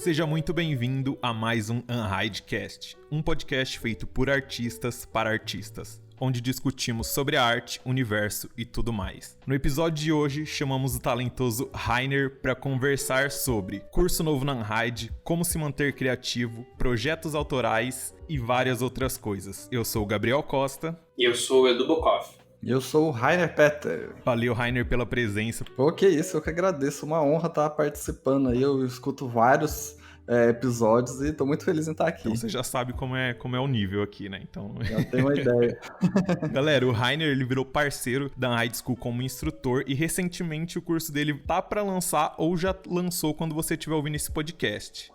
Seja muito bem-vindo a mais um Unhidecast, um podcast feito por artistas para artistas, onde discutimos sobre a arte, universo e tudo mais. No episódio de hoje, chamamos o talentoso Rainer para conversar sobre curso novo na Unhide, como se manter criativo, projetos autorais e várias outras coisas. Eu sou o Gabriel Costa. E eu sou o Edu Bokoff. Eu sou o Rainer Petter. Valeu, Rainer, pela presença. Pô, que isso, eu que agradeço. Uma honra estar participando aí. Eu escuto vários episódios e tô muito feliz em estar aqui. Então você já sabe como é o nível aqui, né? Então... Já tenho uma ideia. Galera, o Rainer, ele virou parceiro da Unhide School como instrutor e recentemente o curso dele tá pra lançar ou já lançou quando você estiver ouvindo esse podcast.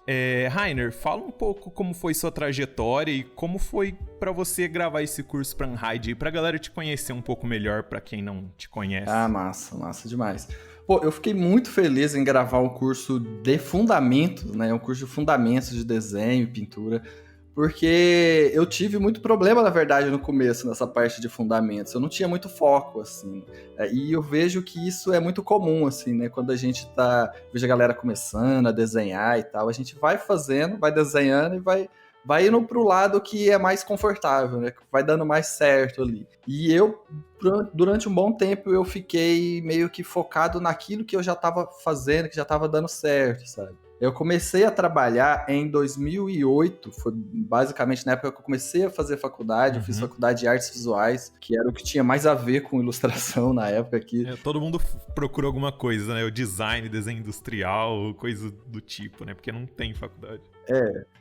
Rainer, fala um pouco como foi sua trajetória e como foi pra você gravar esse curso pra Unhide e pra galera te conhecer um pouco melhor, pra quem não te conhece. Ah, massa demais. Pô, eu fiquei muito feliz em gravar um curso de fundamentos, né? Um curso de fundamentos de desenho e pintura, porque eu tive muito problema, na verdade, no começo, nessa parte de fundamentos. Eu não tinha muito foco, assim. E eu vejo que isso é muito comum, assim, né? Quando a gente vejo a galera começando a desenhar e tal, a gente vai fazendo, vai desenhando e vai indo pro lado que é mais confortável, né? Que vai dando mais certo ali. E eu, durante um bom tempo, eu fiquei meio que focado naquilo que eu já tava fazendo, que já tava dando certo, sabe? Eu comecei a trabalhar em 2008, foi basicamente na época que eu comecei a fazer faculdade, eu fiz faculdade de artes visuais, que era o que tinha mais a ver com ilustração na época aqui. Todo mundo procura alguma coisa, né? O design, desenho industrial, coisa do tipo, né? Porque não tem faculdade.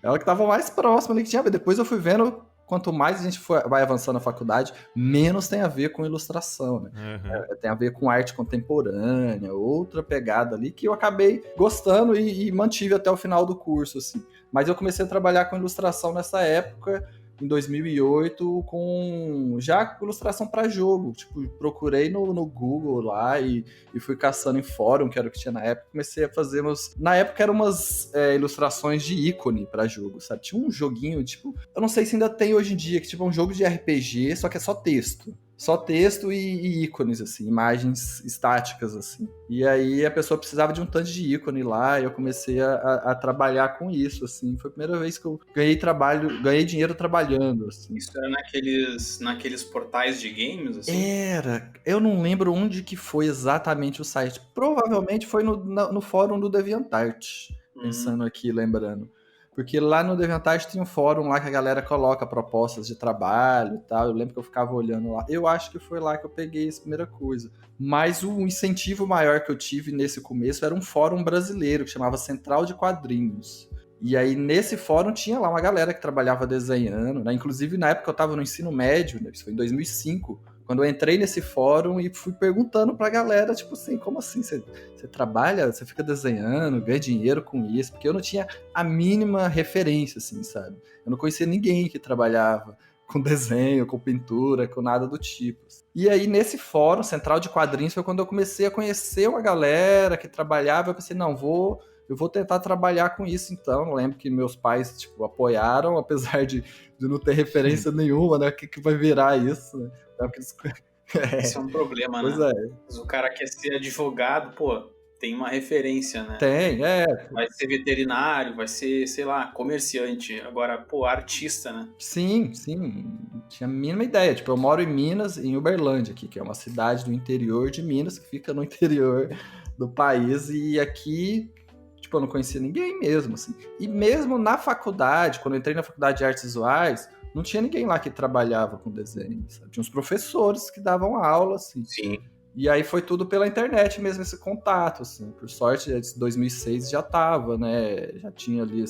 Ela que tava mais próxima ali que tinha a ver. Depois eu fui vendo, quanto mais a gente vai avançando na faculdade, menos tem a ver com ilustração, né? Tem a ver com arte contemporânea, outra pegada ali que eu acabei gostando e mantive até o final do curso, assim. Mas eu comecei a trabalhar com ilustração nessa época, em 2008, com ilustração para jogo. Tipo, procurei no Google lá e fui caçando em fórum, que era o que tinha na época. Comecei a fazer na época eram umas ilustrações de ícone para jogo, sabe? Tinha um joguinho, tipo, eu não sei se ainda tem hoje em dia, que tipo é um jogo de RPG, só que é só texto. Só texto e ícones, assim, imagens estáticas, assim. E aí a pessoa precisava de um tanto de ícone lá, e eu comecei a trabalhar com isso, assim. Foi a primeira vez que eu ganhei dinheiro trabalhando, assim. Isso era naqueles portais de games, assim? Era. Eu não lembro onde que foi exatamente o site. Provavelmente foi no fórum do DeviantArt, pensando aqui, lembrando. Porque lá no DeviantArt tem um fórum lá que a galera coloca propostas de trabalho e tal. Eu lembro que eu ficava olhando lá. Eu acho que foi lá que eu peguei essa primeira coisa. Mas o incentivo maior que eu tive nesse começo era um fórum brasileiro que chamava Central de Quadrinhos. E aí nesse fórum tinha lá uma galera que trabalhava desenhando, né? Inclusive na época eu estava no ensino médio, né? Isso foi em 2005. Quando eu entrei nesse fórum e fui perguntando pra galera, tipo assim, como assim? Você trabalha, você fica desenhando, ganha dinheiro com isso? Porque eu não tinha a mínima referência, assim, sabe? Eu não conhecia ninguém que trabalhava com desenho, com pintura, com nada do tipo. E aí, nesse fórum, Central de Quadrinhos, foi quando eu comecei a conhecer uma galera que trabalhava. Eu pensei, não, eu vou tentar trabalhar com isso, então. Eu lembro que meus pais, tipo, apoiaram, apesar de não ter referência nenhuma, né? O que vai virar isso, né? Isso é um problema, pois né? Mas o cara quer ser advogado, pô, tem uma referência, né? Tem, Vai ser veterinário, vai ser, sei lá, comerciante. Agora, pô, artista, né? Sim. Tinha a mínima ideia. Tipo, eu moro em Minas, em Uberlândia, aqui, que é uma cidade do interior de Minas, que fica no interior do país. E aqui, tipo, eu não conhecia ninguém mesmo, assim. E mesmo na faculdade, quando eu entrei na faculdade de artes visuais, não tinha ninguém lá que trabalhava com desenho, sabe? Tinha uns professores que davam aula, assim. Sim. E aí foi tudo pela internet mesmo, esse contato, assim. Por sorte, em 2006 já tava, né? Já tinha ali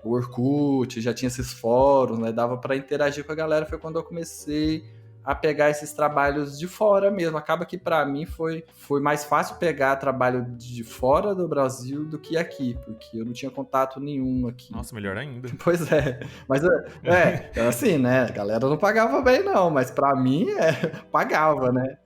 o Orkut, já tinha esses fóruns, né? Dava para interagir com a galera. Foi quando eu comecei a pegar esses trabalhos de fora mesmo. Acaba que para mim foi mais fácil pegar trabalho de fora do Brasil do que aqui, porque eu não tinha contato nenhum aqui. Nossa, melhor ainda. Pois é. Mas assim, né? A galera não pagava bem não, mas para mim pagava, né?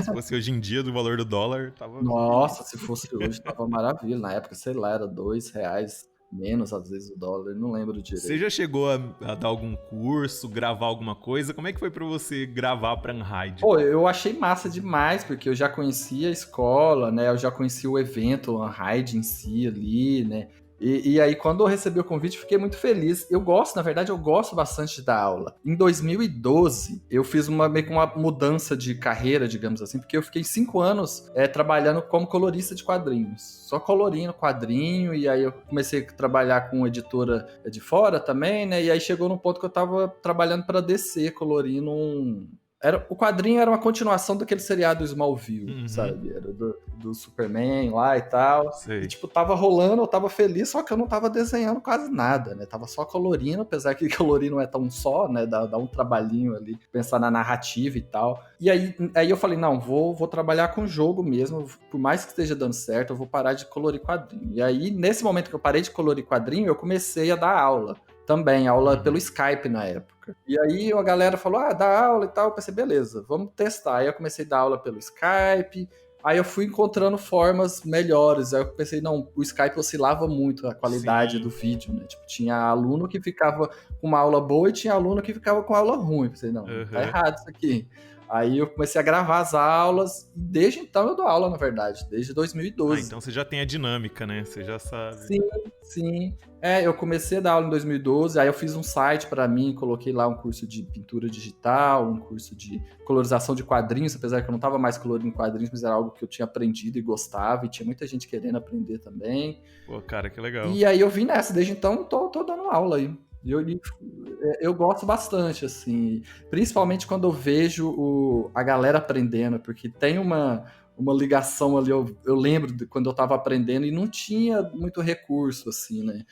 Se fosse hoje em dia do valor do dólar, tava... Nossa, se fosse hoje tava maravilha. Na época, sei lá, era R$2 menos, às vezes, o dólar, não lembro direito. Você já chegou a dar algum curso, gravar alguma coisa? Como é que foi pra você gravar pra Unhide? Pô, eu achei massa demais, porque eu já conhecia a escola, né? Eu já conhecia o evento, o Unhide em si ali, né? E aí, quando eu recebi o convite, fiquei muito feliz. Na verdade, eu gosto bastante de dar aula. Em 2012, eu fiz meio que uma mudança de carreira, digamos assim, porque eu fiquei 5 anos trabalhando como colorista de quadrinhos. Só colorindo quadrinho, e aí eu comecei a trabalhar com editora de fora também, né? E aí chegou num ponto que eu tava trabalhando para DC, colorindo o quadrinho era uma continuação daquele seriado Smallville, sabe? Era do Superman lá e tal. Sei. E, tipo, tava rolando, eu tava feliz, só que eu não tava desenhando quase nada, né? Tava só colorindo, apesar que colorir não é tão só, né? Dá um trabalhinho ali, pensar na narrativa e tal. E aí eu falei, não, vou trabalhar com jogo mesmo, por mais que esteja dando certo, eu vou parar de colorir quadrinho. E aí, nesse momento que eu parei de colorir quadrinho, eu comecei a dar aula. Também, aula pelo Skype na época. E aí a galera falou, dá aula e tal. Eu pensei, beleza, vamos testar. Aí eu comecei a dar aula pelo Skype. Aí eu fui encontrando formas melhores. Aí eu pensei, não, o Skype oscilava muito a qualidade do vídeo, né? Tipo, tinha aluno que ficava com uma aula boa e tinha aluno que ficava com aula ruim. Eu pensei, não, tá errado isso aqui. Aí eu comecei a gravar as aulas, e desde então eu dou aula, na verdade, desde 2012. Então você já tem a dinâmica, né? Você já sabe. Sim. Eu comecei a dar aula em 2012, aí eu fiz um site pra mim, coloquei lá um curso de pintura digital, um curso de colorização de quadrinhos, apesar que eu não tava mais colorindo quadrinhos, mas era algo que eu tinha aprendido e gostava, e tinha muita gente querendo aprender também. Pô, cara, que legal. E aí eu vim nessa, desde então tô dando aula aí. Eu gosto bastante, assim, principalmente quando eu vejo a galera aprendendo, porque tem uma ligação ali, eu lembro de quando eu estava aprendendo e não tinha muito recurso, assim, né?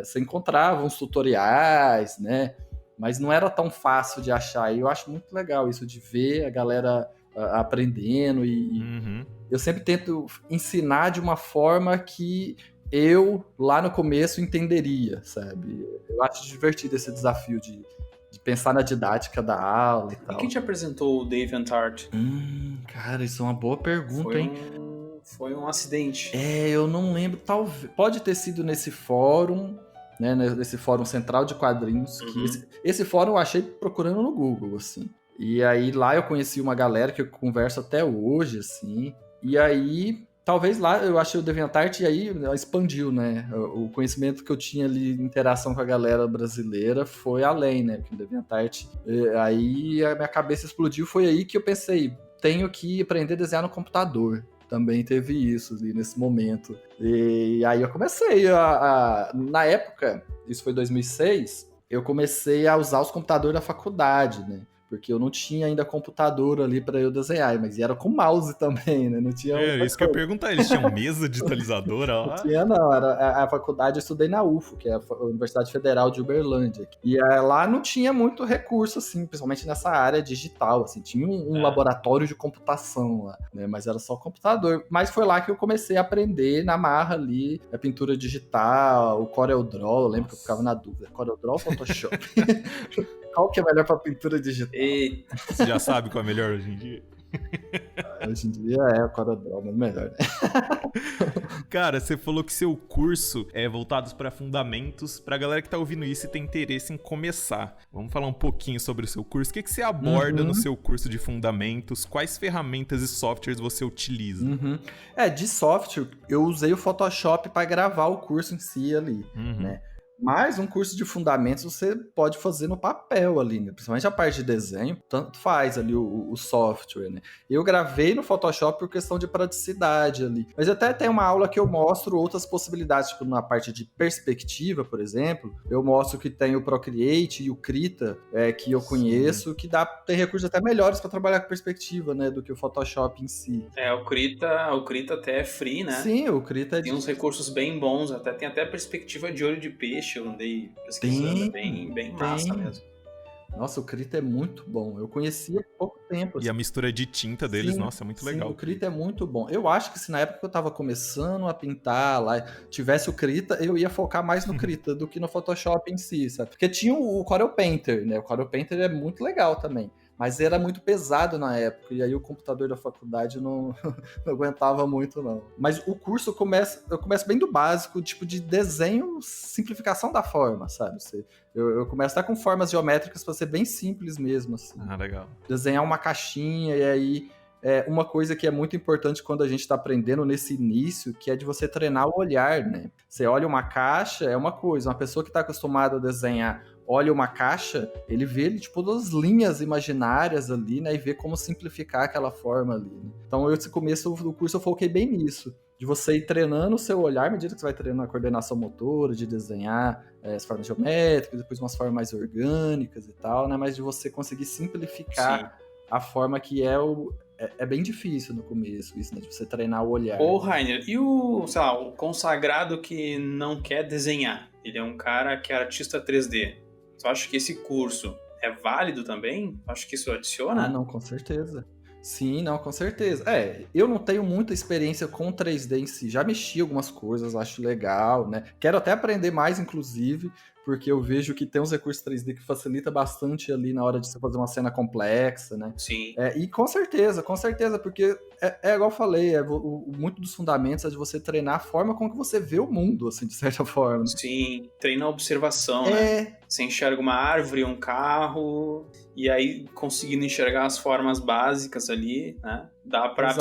Você encontrava uns tutoriais, né? Mas não era tão fácil de achar, e eu acho muito legal isso, de ver a galera aprendendo, e eu sempre tento ensinar de uma forma que eu, lá no começo, entenderia, sabe? Eu acho divertido esse desafio de pensar na didática da aula e tal. E quem te apresentou o DeviantArt? Cara, isso é uma boa pergunta, hein? Foi um acidente. Eu não lembro, talvez. Pode ter sido nesse fórum, né? Nesse fórum central de quadrinhos. Que esse fórum eu achei procurando no Google, assim. E aí lá eu conheci uma galera que eu converso até hoje, assim. E aí, talvez lá eu achei o DeviantArt e aí expandiu, né? O conhecimento que eu tinha ali, interação com a galera brasileira, foi além, né? Porque o DeviantArt, aí a minha cabeça explodiu, foi aí que eu pensei, tenho que aprender a desenhar no computador. Também teve isso ali nesse momento. E aí eu comecei na época, isso foi 2006, eu comecei a usar os computadores da faculdade, né? Porque eu não tinha ainda computador ali para eu desenhar, mas era com mouse também, né? Não tinha. Isso que eu ia perguntar, eles tinham mesa digitalizadora lá? Não tinha, não. Era a faculdade, eu estudei na UFO, que é a Universidade Federal de Uberlândia. E lá não tinha muito recurso, assim, principalmente nessa área digital, assim. Tinha um laboratório de computação lá, né? Mas era só computador. Mas foi lá que eu comecei a aprender na marra ali, a pintura digital, o CorelDRAW. Eu lembro que eu ficava na dúvida, CorelDRAW ou Photoshop? Qual que é melhor pra pintura digital? Eita. Você já sabe qual é melhor hoje em dia? Hoje em dia é o CorelDRAW, mas melhor, né? Cara, você falou que seu curso é voltado para fundamentos. Pra galera que tá ouvindo isso e tem interesse em começar, vamos falar um pouquinho sobre o seu curso. O que você aborda no seu curso de fundamentos? Quais ferramentas e softwares você utiliza? De software, eu usei o Photoshop para gravar o curso em si ali, né? Mas um curso de fundamentos você pode fazer no papel ali, né? Principalmente a parte de desenho, tanto faz ali o software, né? Eu gravei no Photoshop por questão de praticidade ali. Mas até tem uma aula que eu mostro outras possibilidades, tipo na parte de perspectiva, por exemplo, eu mostro que tem o Procreate e o Krita, que eu conheço, que tem recursos até melhores para trabalhar com perspectiva, né? Do que o Photoshop em si. O Krita até é free, né? Sim, o Krita tem uns recursos bem bons, tem até perspectiva de olho de peixe. Eu andei pesquisando, bem massa mesmo. Nossa, o Krita é muito bom. Eu conhecia há pouco tempo. E a mistura de tinta deles, nossa, é muito legal. O Krita é muito bom. Eu acho que se na época que eu tava começando a pintar lá, tivesse o Krita, eu ia focar mais no Krita do que no Photoshop em si, sabe? Porque tinha o Corel Painter, né? O Corel Painter é muito legal também. Mas era muito pesado na época, e aí o computador da faculdade não aguentava muito, não. Mas o curso eu começo bem do básico, tipo de desenho, simplificação da forma, sabe? Eu começo até com formas geométricas para ser bem simples mesmo, assim. Legal. Desenhar uma caixinha, e aí uma coisa que é muito importante quando a gente está aprendendo nesse início, que é de você treinar o olhar, né? Você olha uma caixa, é uma coisa. Uma pessoa que está acostumada a desenhar, olha uma caixa, ele vê tipo, todas as linhas imaginárias ali, né? E vê como simplificar aquela forma ali. Né? Então, esse começo do curso eu foquei bem nisso. De você ir treinando o seu olhar, à medida que você vai treinando a coordenação motora, de desenhar as formas geométricas, depois umas formas mais orgânicas e tal, né? Mas de você conseguir simplificar a forma que é bem difícil no começo, isso, né? De você treinar o olhar. Ô, Rainer, e o consagrado que não quer desenhar? Ele é um cara que é artista 3D. Tu acha que esse curso é válido também? Acho que isso adiciona? Ah, não, com certeza. Sim, não, com certeza. Eu não tenho muita experiência com 3D em si. Já mexi algumas coisas, acho legal, né? Quero até aprender mais, inclusive, porque eu vejo que tem uns recursos 3D que facilita bastante ali na hora de você fazer uma cena complexa, né? Sim. E com certeza, porque igual eu falei, muito dos fundamentos é de você treinar a forma como que você vê o mundo, assim, de certa forma. Sim, treina a observação, né? Você enxerga uma árvore, um carro, e aí conseguindo enxergar as formas básicas ali, né? Dá pra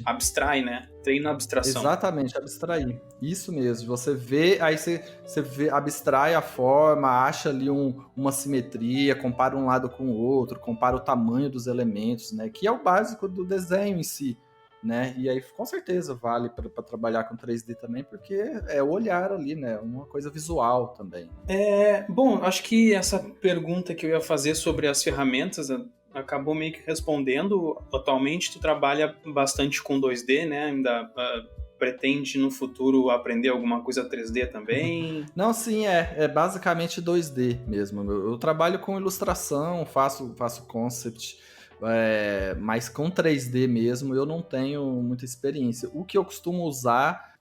abstrai, né? Treina a abstração. Exatamente, abstrair. Isso mesmo. Você vê, aí você vê, abstrai a forma, acha ali uma simetria, compara um lado com o outro, compara o tamanho dos elementos, né? Que é o básico do desenho em si, né? E aí, com certeza, vale para trabalhar com 3D também, porque é o olhar ali, né? Uma coisa visual também. Bom, acho que essa pergunta que eu ia fazer sobre as ferramentas acabou meio que respondendo. Atualmente tu trabalha bastante com 2D, né? Ainda pretende no futuro aprender alguma coisa 3D também? Não, sim, é basicamente 2D mesmo. Eu trabalho com ilustração, faço concept, mas com 3D mesmo eu não tenho muita experiência. O que eu costumo usar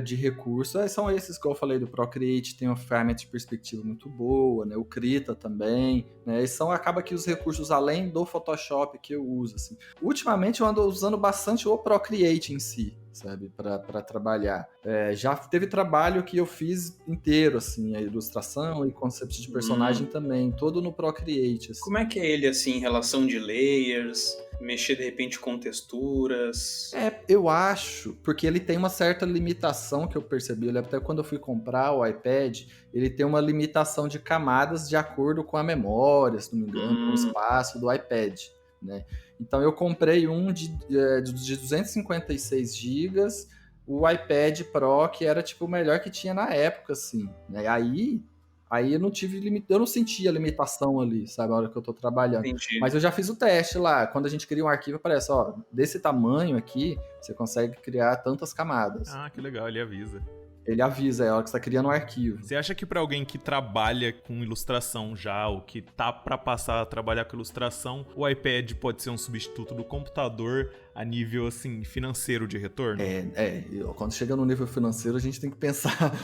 de recurso são esses que eu falei do Procreate, tem uma ferramenta de perspectiva muito boa, né? O Krita também, né? Acaba que os recursos além do Photoshop que eu uso, assim. Ultimamente eu ando usando bastante o Procreate em si, sabe, para trabalhar. Já teve trabalho que eu fiz inteiro, assim, a ilustração e concept de personagem também, todo no Procreate. Assim. Como é que é ele, assim, em relação de layers, mexer de repente com texturas? Eu acho, porque ele tem uma certa limitação que eu percebi, até quando eu fui comprar o iPad, ele tem uma limitação de camadas de acordo com a memória, se não me engano, com o espaço do iPad, né? Então eu comprei um de 256 GB, o iPad Pro, que era tipo o melhor que tinha na época, assim, né? Aí eu não tive eu não senti a limitação ali, sabe, a hora que eu tô trabalhando. Entendi. Mas eu já fiz o teste lá, quando a gente cria um arquivo, aparece, ó, desse tamanho aqui, você consegue criar tantas camadas. Ah, que legal, ele avisa. Ele avisa, a hora que você tá criando um arquivo. Você acha que para alguém que trabalha com ilustração já, ou que tá para passar a trabalhar com ilustração, o iPad pode ser um substituto do computador a nível, assim, financeiro de retorno? Quando chega no nível financeiro, a gente tem que pensar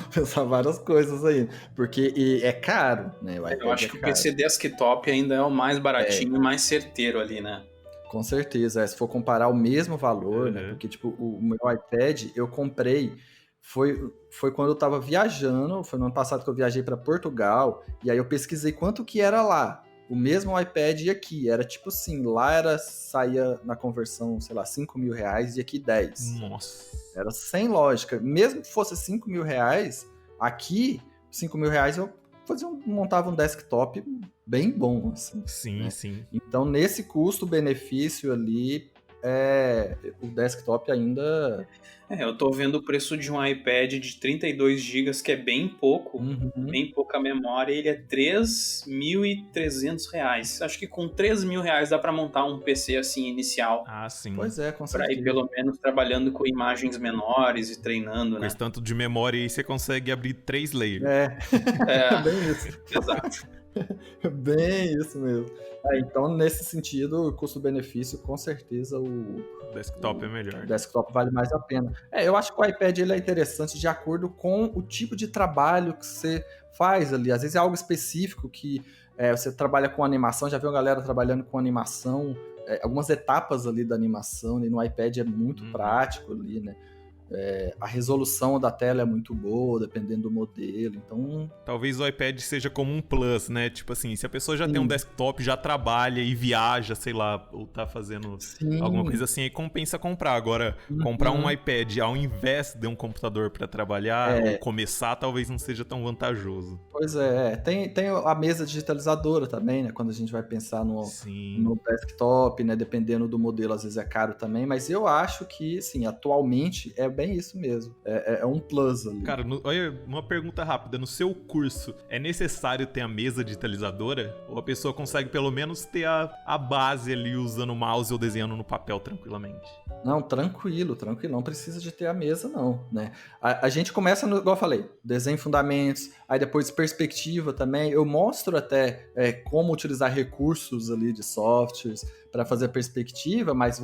várias coisas aí, porque é caro, né? O iPad eu acho que o PC desktop ainda é o mais baratinho e mais certeiro ali, né? Com certeza, se for comparar o mesmo valor, né? Porque, tipo, o meu iPad, eu comprei... Foi quando eu tava viajando, foi no ano passado que eu viajei para Portugal, e aí eu pesquisei quanto que era lá. O mesmo iPad e aqui, era tipo assim, lá saía na conversão, sei lá, 5 mil reais e aqui 10. Nossa. Era sem lógica. Mesmo que fosse 5 mil reais, aqui, 5 mil reais eu montava um desktop bem bom, assim. Sim, né? sim. Então, nesse custo-benefício ali, o desktop ainda... eu tô vendo o preço de um iPad de 32 GB, que é bem pouco, bem pouca memória, ele é R$3.300. Acho que com R$3.000 dá pra montar um PC assim inicial. Ah, sim. Pois é, com certeza. Pra ir pelo menos trabalhando com imagens menores e treinando, com né? esse tanto de memória aí, você consegue abrir 3 layers. Bem isso. Exato. Bem isso mesmo. Então, nesse sentido, o custo-benefício, com certeza, o desktop é melhor. O desktop vale mais a pena. Eu acho que o iPad ele é interessante de acordo com o tipo de trabalho que você faz ali. Às vezes é algo específico que você trabalha com animação, já viu a galera trabalhando com animação, algumas etapas ali da animação, e no iPad é muito prático ali, né? A resolução da tela é muito boa, dependendo do modelo, então... Talvez o iPad seja como um plus, né? Tipo assim, se a pessoa já tem um desktop, já trabalha e viaja, sei lá, ou tá fazendo alguma coisa assim, aí compensa comprar. Agora, comprar um iPad ao invés de um computador para trabalhar ou começar, talvez não seja tão vantajoso. Pois é. Tem a mesa digitalizadora também, né? Quando a gente vai pensar no desktop, né? Dependendo do modelo, às vezes é caro também, mas eu acho que, sim, atualmente é bem isso mesmo. É um plus ali. Cara, olha, uma pergunta rápida. No seu curso, é necessário ter a mesa digitalizadora? Ou a pessoa consegue pelo menos ter a base ali usando o mouse ou desenhando no papel tranquilamente? Não, tranquilo. Não precisa de ter a mesa, não, né? A gente começa, igual eu falei, desenho fundamentos, aí depois perspectiva também. Eu mostro até como utilizar recursos ali de softwares para fazer perspectiva, mas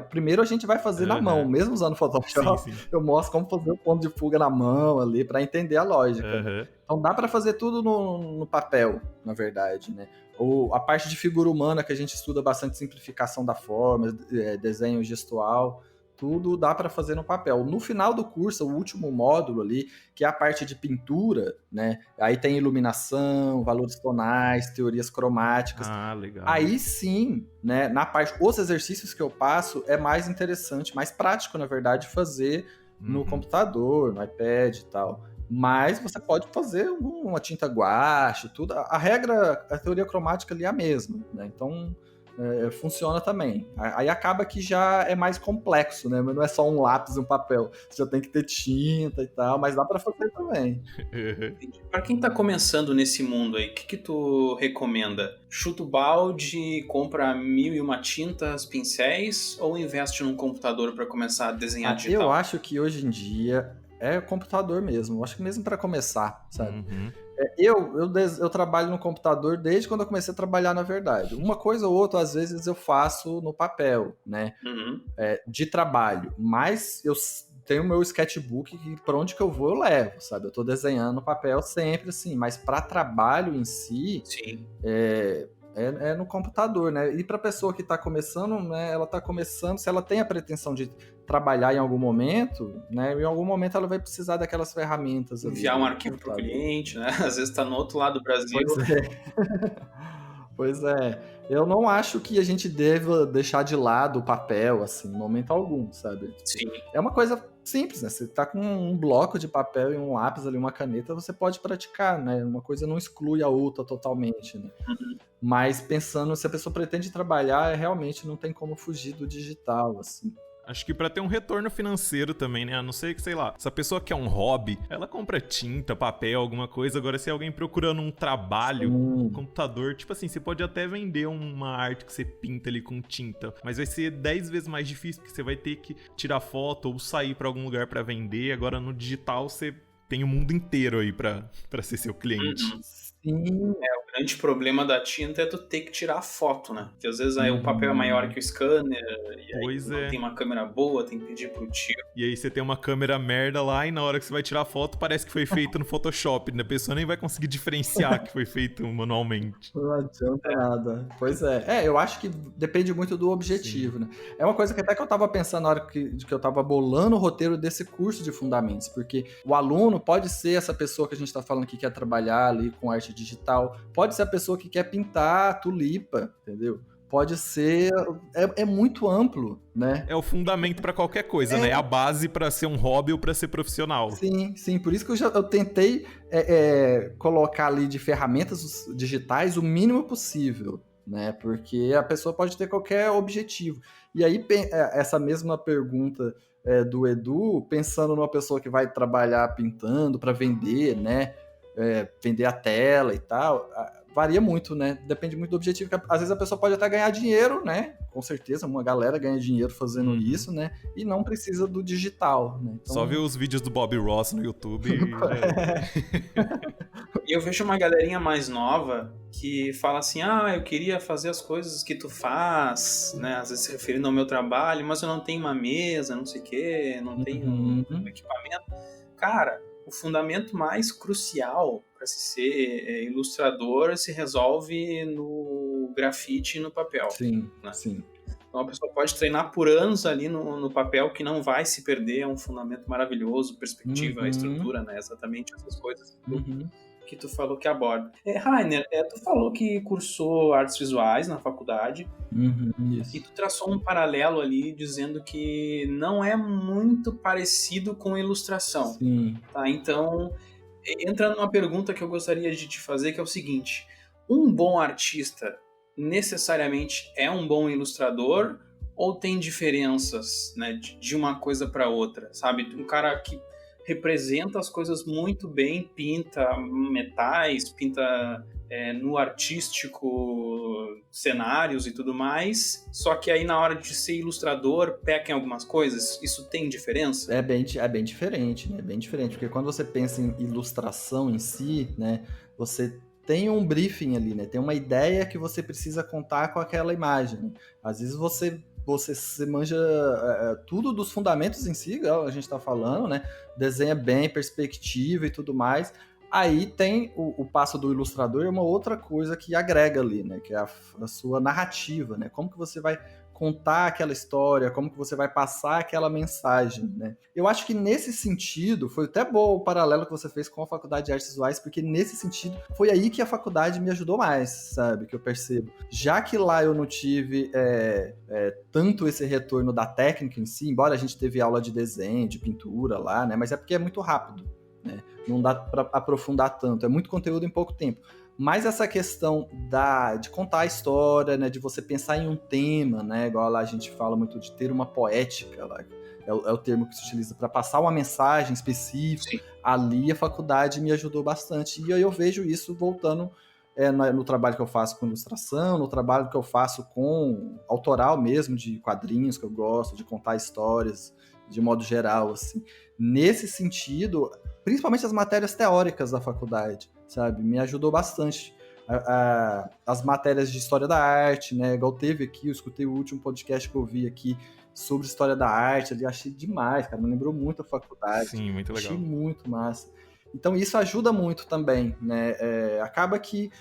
primeiro a gente vai fazer na mão, mesmo usando Photoshop. Sim. Eu mostro como fazer o ponto de fuga na mão ali para entender a lógica. Então dá para fazer tudo no papel, na verdade, né? Ou a parte de figura humana, que a gente estuda bastante, simplificação da forma, desenho gestual, tudo dá para fazer no papel. No final do curso, o último módulo ali, que é a parte de pintura, né? Aí tem iluminação, valores tonais, teorias cromáticas. Legal. Aí sim, né? Na parte, os exercícios que eu passo é mais interessante, mais prático, na verdade, fazer no computador, no iPad e tal. Mas você pode fazer uma tinta guache, tudo. A regra, a teoria cromática ali é a mesma, né? Então, funciona também. Aí acaba que já é mais complexo, né? Mas não é só um lápis e um papel. Você já tem que ter tinta e tal, mas dá para fazer também. Para quem tá começando nesse mundo aí, o que tu recomenda? Chuta o balde, compra 1001 tintas, pincéis, ou investe num computador para começar a desenhar digital? Eu acho que hoje em dia é computador mesmo. Eu acho que mesmo para começar, sabe? Eu trabalho no computador desde quando eu comecei a trabalhar, na verdade. Uma coisa ou outra, às vezes, eu faço no papel, né? De trabalho. Mas eu tenho o meu sketchbook que para onde que eu vou eu levo, sabe? Eu tô desenhando no papel sempre, assim. Mas para trabalho em si, é no computador, né? E para pessoa que está começando, né? Ela está começando, se ela tem a pretensão de trabalhar em algum momento, né? Em algum momento ela vai precisar daquelas ferramentas. Enviar um arquivo para o cliente, né? Às vezes está no outro lado do Brasil. Pois é. Eu não acho que a gente deva deixar de lado o papel, assim, em momento algum, sabe? Sim. É uma coisa simples, né? Você tá com um bloco de papel e um lápis ali, uma caneta, você pode praticar, né? Uma coisa não exclui a outra totalmente, né? Mas pensando, se a pessoa pretende trabalhar, realmente não tem como fugir do digital, assim. Acho que pra ter um retorno financeiro também, né? A não ser que, sei lá, se a pessoa quer um hobby, ela compra tinta, papel, alguma coisa. Agora, se é alguém procurando um trabalho, computador, tipo assim, você pode até vender uma arte que você pinta ali com tinta, mas vai ser 10 vezes mais difícil, porque você vai ter que tirar foto ou sair pra algum lugar pra vender. Agora, no digital, você tem o mundo inteiro aí pra ser seu cliente. Sim. O grande problema da tinta é tu ter que tirar a foto, né? Porque às vezes aí o papel é maior que o scanner, e aí não tem uma câmera boa, tem que pedir pro tio. E aí você tem uma câmera merda lá e na hora que você vai tirar a foto parece que foi feito no Photoshop, né? A pessoa nem vai conseguir diferenciar que foi feito manualmente. Não adianta nada. Pois é. Eu acho que depende muito do objetivo, né? É uma coisa que até que eu tava pensando na hora que eu tava bolando o roteiro desse curso de fundamentos, porque o aluno pode ser essa pessoa que a gente tá falando que quer trabalhar ali com arte digital, pode ser a pessoa que quer pintar tulipa, entendeu? Pode ser... É muito amplo, né? É o fundamento para qualquer coisa, né? É a base para ser um hobby ou para ser profissional. Sim. Por isso que eu tentei colocar ali de ferramentas digitais o mínimo possível, né? Porque a pessoa pode ter qualquer objetivo. E aí, essa mesma pergunta do Edu, pensando numa pessoa que vai trabalhar pintando para vender, né? Vender a tela e tal, varia muito, né? Depende muito do objetivo. Às vezes a pessoa pode até ganhar dinheiro, né? Com certeza, uma galera ganha dinheiro fazendo isso, né? E não precisa do digital, né? Então... Só ver os vídeos do Bob Ross no YouTube. E eu vejo uma galerinha mais nova que fala assim, eu queria fazer as coisas que tu faz, né? Às vezes se referindo ao meu trabalho, mas eu não tenho uma mesa, não sei o quê, não tenho um equipamento. Cara, o fundamento mais crucial para se ser ilustrador se resolve no grafite e no papel. Sim, né? sim. Então a pessoa pode treinar por anos ali no papel que não vai se perder, é um fundamento maravilhoso, perspectiva, estrutura, né? Exatamente essas coisas que tu falou que aborda. Rainer, tu falou que cursou artes visuais na faculdade Isso. e tu traçou um paralelo ali dizendo que não é muito parecido com ilustração. Sim. Tá? Então, entra numa pergunta que eu gostaria de te fazer, que é o seguinte: um bom artista necessariamente é um bom ilustrador ou tem diferenças, né, de uma coisa para outra, sabe? Um cara que representa as coisas muito bem, pinta metais, pinta no artístico cenários e tudo mais, só que aí na hora de ser ilustrador peca em algumas coisas. Isso tem diferença? É bem diferente, né? Bem diferente, porque quando você pensa em ilustração em si, né, você tem um briefing ali, né? Tem uma ideia que você precisa contar com aquela imagem, né? Às vezes você manja tudo dos fundamentos em si, igual a gente está falando, né? Desenha bem, perspectiva e tudo mais. Aí tem o passo do ilustrador, é uma outra coisa que agrega ali, né? Que é a sua narrativa, né? Como que você vai contar aquela história, como que você vai passar aquela mensagem, né? Eu acho que nesse sentido, foi até bom o paralelo que você fez com a Faculdade de Artes Visuais, porque nesse sentido, foi aí que a faculdade me ajudou mais, sabe? Que eu percebo. Já que lá eu não tive tanto esse retorno da técnica em si, embora a gente teve aula de desenho, de pintura lá, né? Mas é porque é muito rápido, né? Não dá para aprofundar tanto, é muito conteúdo em pouco tempo. Mas essa questão de contar a história, né, de você pensar em um tema, né, igual lá a gente fala muito de ter uma poética, lá, é o termo que se utiliza para passar uma mensagem específica. Sim. Ali a faculdade me ajudou bastante. E aí eu vejo isso voltando no trabalho que eu faço com ilustração, no trabalho que eu faço com autoral mesmo, de quadrinhos que eu gosto, de contar histórias de modo geral, assim. Nesse sentido, principalmente as matérias teóricas da faculdade, sabe? Me ajudou bastante. As matérias de história da arte, né? Igual teve aqui, eu escutei o último podcast que eu vi aqui sobre história da arte, ali achei demais, cara, me lembrou muito a faculdade. Sim, muito legal. Achei muito massa. Então isso ajuda muito também, né? Acaba que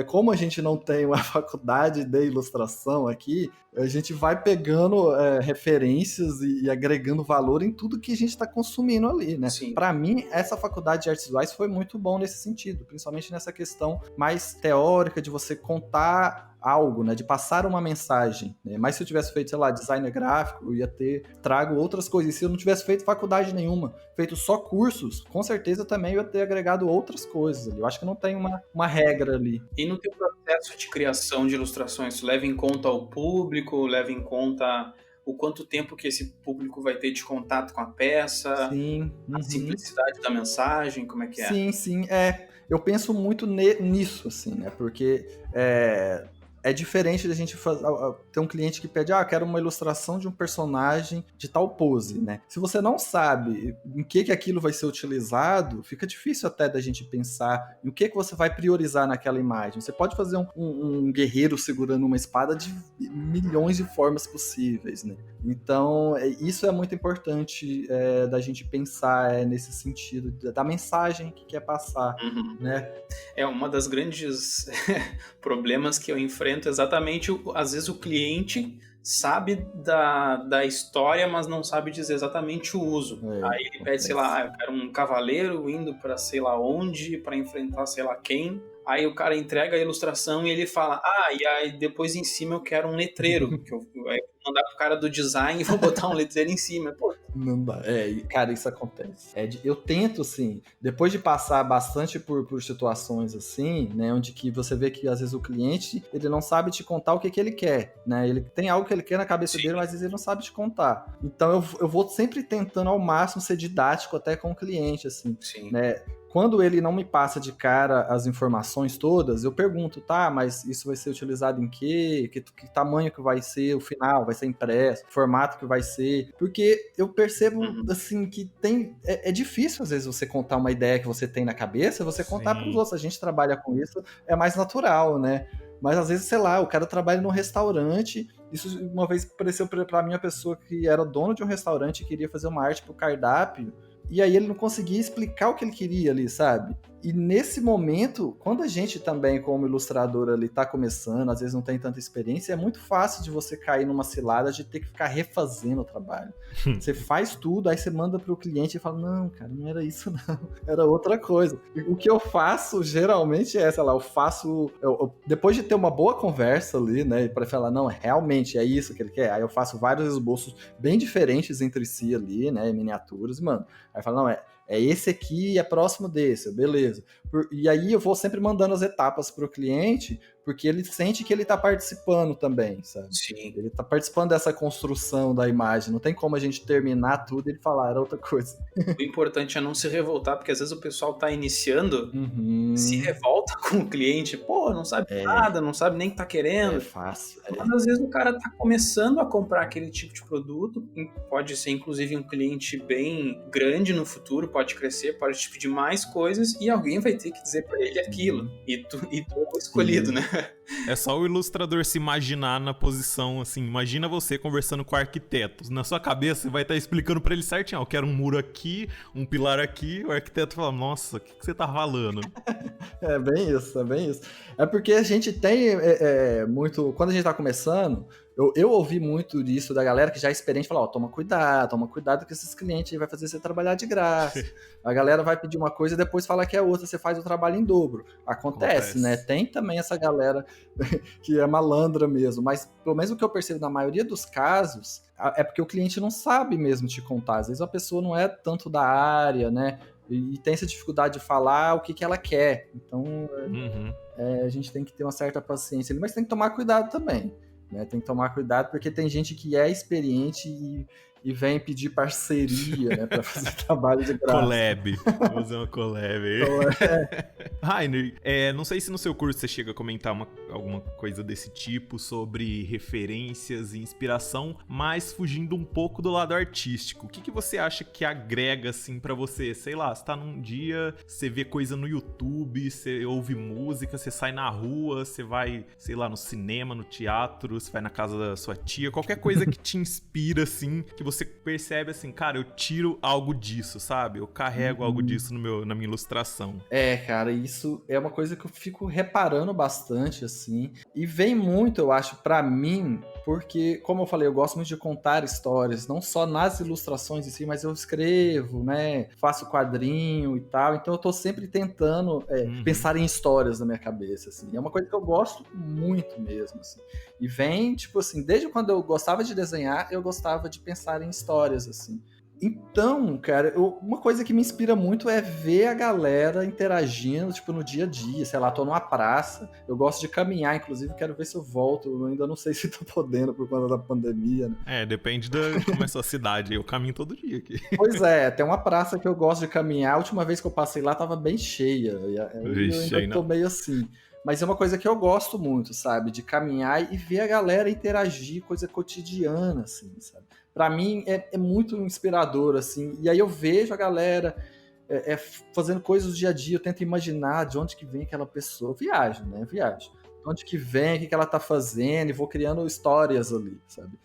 como a gente não tem uma faculdade de ilustração aqui, a gente vai pegando referências e agregando valor em tudo que a gente está consumindo ali, né? Para mim, essa faculdade de artes visuais foi muito bom nesse sentido, principalmente nessa questão mais teórica de você contar algo, né, de passar uma mensagem, né? Mas se eu tivesse feito, sei lá, design gráfico, eu ia trago outras coisas. E se eu não tivesse feito faculdade nenhuma, feito só cursos, com certeza também eu ia ter agregado outras coisas ali. Eu acho que não tem uma regra ali. E no teu processo de criação de ilustrações, tu leva em conta o público, leva em conta o quanto tempo que esse público vai ter de contato com a peça, sim, a simplicidade da mensagem, como é que é? Sim, eu penso muito nisso, assim, né, porque é diferente da gente ter um cliente que pede, quero uma ilustração de um personagem de tal pose, né? Se você não sabe em que aquilo vai ser utilizado, fica difícil até da gente pensar em o que você vai priorizar naquela imagem. Você pode fazer um guerreiro segurando uma espada de milhões de formas possíveis, né? Então, isso é muito importante da gente pensar nesse sentido da mensagem que quer passar, né? É uma das grandes problemas que eu enfrento exatamente, às vezes o cliente sabe da história, mas não sabe dizer exatamente o uso. Aí ele pede, sei lá, eu quero um cavaleiro indo para sei lá onde, para enfrentar sei lá quem. Aí o cara entrega a ilustração e ele fala, e aí depois em cima eu quero um letreiro, que eu vou mandar pro cara do design e vou botar um letreiro em cima. Pô. Não dá. Cara, isso acontece. Eu tento, assim, depois de passar bastante por situações assim, né, onde que você vê que às vezes o cliente, ele não sabe te contar o que ele quer, né, ele tem algo que ele quer na cabeça dele, mas às vezes ele não sabe te contar. Então eu vou sempre tentando ao máximo ser didático até com o cliente, assim, né. Quando ele não me passa de cara as informações todas, eu pergunto, mas isso vai ser utilizado em quê? Que tamanho que vai ser o final? Vai ser impresso? Formato que vai ser? Porque eu percebo, assim, que é difícil, às vezes, você contar uma ideia que você tem na cabeça, você contar para os outros. A gente trabalha com isso, é mais natural, né? Mas, às vezes, sei lá, o cara trabalha num restaurante. Isso, uma vez, apareceu para mim uma pessoa que era dono de um restaurante e queria fazer uma arte pro cardápio. E aí ele não conseguia explicar o que ele queria ali, sabe? E nesse momento, quando a gente também, como ilustrador ali, tá começando, às vezes não tem tanta experiência, é muito fácil de você cair numa cilada de ter que ficar refazendo o trabalho. Você faz tudo, aí você manda pro cliente e fala, não, cara, não era isso não, era outra coisa. O que eu faço, geralmente, sei lá, depois de ter uma boa conversa ali, né, para falar, não, realmente é isso que ele quer, aí eu faço vários esboços bem diferentes entre si ali, né, miniaturas, mano, aí fala, não, é esse aqui, é próximo desse, beleza. E aí eu vou sempre mandando as etapas pro cliente, porque ele sente que ele tá participando também, sabe? Sim. Ele tá participando dessa construção da imagem, não tem como a gente terminar tudo e ele falar, era outra coisa. O importante é não se revoltar, porque às vezes o pessoal tá iniciando, se revolta com o cliente, pô, não sabe nada, não sabe nem o que tá querendo. É fácil. Mas às vezes o cara tá começando a comprar aquele tipo de produto, pode ser inclusive um cliente bem grande no futuro, pode crescer, pode te pedir mais coisas, e alguém vai ter que dizer pra ele aquilo. E tu é o escolhido, né? É só o ilustrador se imaginar na posição, assim, imagina você conversando com arquitetos. Na sua cabeça, você vai estar explicando pra ele certinho, eu quero um muro aqui, um pilar aqui, o arquiteto fala, nossa, o que você tá falando? É bem isso, é bem isso. É porque a gente tem muito... Quando a gente tá começando, eu ouvi muito disso da galera que já é experiente, falar, toma cuidado que esses clientes aí vai fazer você trabalhar de graça. A galera vai pedir uma coisa e depois fala que é outra, você faz o trabalho em dobro. Acontece, né? Tem também essa galera que é malandra mesmo, mas pelo menos o que eu percebo na maioria dos casos, é porque o cliente não sabe mesmo te contar. Às vezes a pessoa não é tanto da área, né? E tem essa dificuldade de falar o que ela quer. Então, a gente tem que ter uma certa paciência ali, mas tem que tomar cuidado também. Né? Tem que tomar cuidado porque tem gente que é experiente e vem pedir parceria, né, para fazer trabalho de graça. Collab. Vou fazer uma collab aí. Rainer, não sei se no seu curso você chega a comentar alguma coisa desse tipo sobre referências e inspiração, mas fugindo um pouco do lado artístico. O que você acha que agrega, assim, pra você? Sei lá, você tá num dia, você vê coisa no YouTube, você ouve música, você sai na rua, você vai, sei lá, no cinema, no teatro, você vai na casa da sua tia, qualquer coisa que te inspira, assim, que você percebe assim, cara, eu tiro algo disso, sabe? Eu carrego algo disso na minha ilustração. Cara, isso é uma coisa que eu fico reparando bastante, assim, e vem muito, eu acho, pra mim, porque, como eu falei, eu gosto muito de contar histórias, não só nas ilustrações em si, mas eu escrevo, né, faço quadrinho e tal, então eu tô sempre tentando pensar em histórias na minha cabeça, assim, é uma coisa que eu gosto muito mesmo, assim, e vem, tipo assim, desde quando eu gostava de desenhar, eu gostava de pensar em histórias, assim. Então, cara, uma coisa que me inspira muito é ver a galera interagindo, tipo, no dia a dia, sei lá, tô numa praça, eu gosto de caminhar, inclusive, quero ver se eu volto, eu ainda não sei se tô podendo por conta da pandemia, né? Depende de como é a sua cidade, eu caminho todo dia aqui. Pois tem uma praça que eu gosto de caminhar, a última vez que eu passei lá tava bem cheia, eu ainda tô meio assim. Mas é uma coisa que eu gosto muito, sabe? De caminhar e ver a galera interagir, coisa cotidiana, assim, sabe? Pra mim é muito inspirador, assim. E aí eu vejo a galera fazendo coisas do dia a dia, eu tento imaginar de onde que vem aquela pessoa. Viajo, né? Viajo. De onde que vem, o que ela tá fazendo, e vou criando histórias ali, sabe?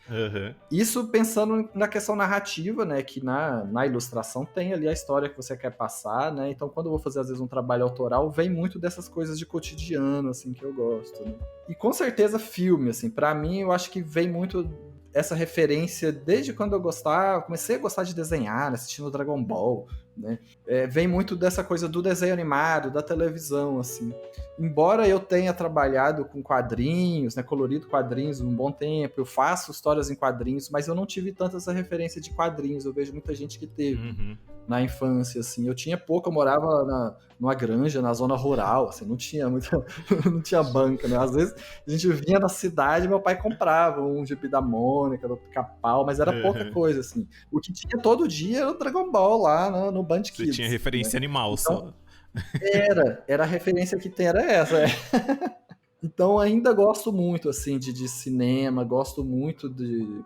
Isso pensando na questão narrativa, né? Que na ilustração tem ali a história que você quer passar, né? Então, quando eu vou fazer, às vezes, um trabalho autoral, vem muito dessas coisas de cotidiano, assim, que eu gosto, né? E com certeza filme, assim, pra mim, eu acho que vem muito essa referência desde quando eu comecei a gostar de desenhar, assistindo Dragon Ball, né? Vem muito dessa coisa do desenho animado, da televisão, assim. Embora eu tenha trabalhado com quadrinhos, né, colorido quadrinhos um bom tempo, eu faço histórias em quadrinhos, mas eu não tive tanta essa referência de quadrinhos, eu vejo muita gente que teve na infância, assim. Eu tinha pouco, eu morava numa granja, na zona rural, assim, não tinha não tinha banca, né? Às vezes a gente vinha na cidade, meu pai comprava um gibi da Mônica, do Pica-Pau, mas era pouca coisa, assim. O que tinha todo dia era o Dragon Ball lá no Band Kids. Você tinha referência, né? Animal, então, só. Era a referência que tem, era essa. Então ainda gosto muito, assim, de cinema, gosto muito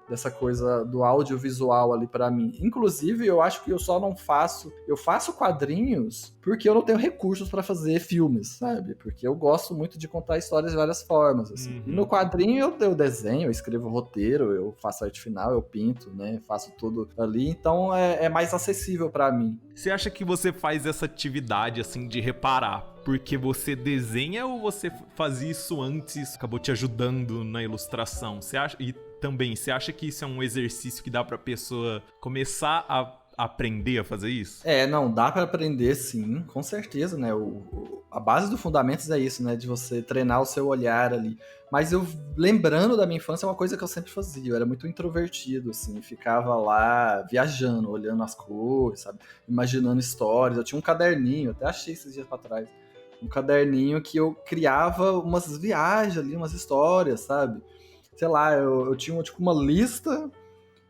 dessa coisa do audiovisual ali pra mim. Inclusive, eu acho que eu só não faço... Eu faço quadrinhos porque eu não tenho recursos pra fazer filmes, sabe? Porque eu gosto muito de contar histórias de várias formas, assim. E no quadrinho eu desenho, eu escrevo roteiro, eu faço arte final, eu pinto, né? Faço tudo ali, então é mais acessível pra mim. Você acha que você faz essa atividade, assim, de reparar porque você desenha ou você fazia isso antes, acabou te ajudando na ilustração? Você acha... E também, você acha que isso é um exercício que dá pra pessoa começar a aprender a fazer isso? Não, dá pra aprender sim, com certeza, né? A base do Fundamentos é isso, né? De você treinar o seu olhar ali. Mas eu, lembrando da minha infância, é uma coisa que eu sempre fazia. Eu era muito introvertido, assim, ficava lá viajando, olhando as cores, sabe? Imaginando histórias. Eu tinha um caderninho, até achei esses dias pra trás. Um caderninho que eu criava umas viagens ali, umas histórias, sabe? Sei lá, eu tinha tipo uma lista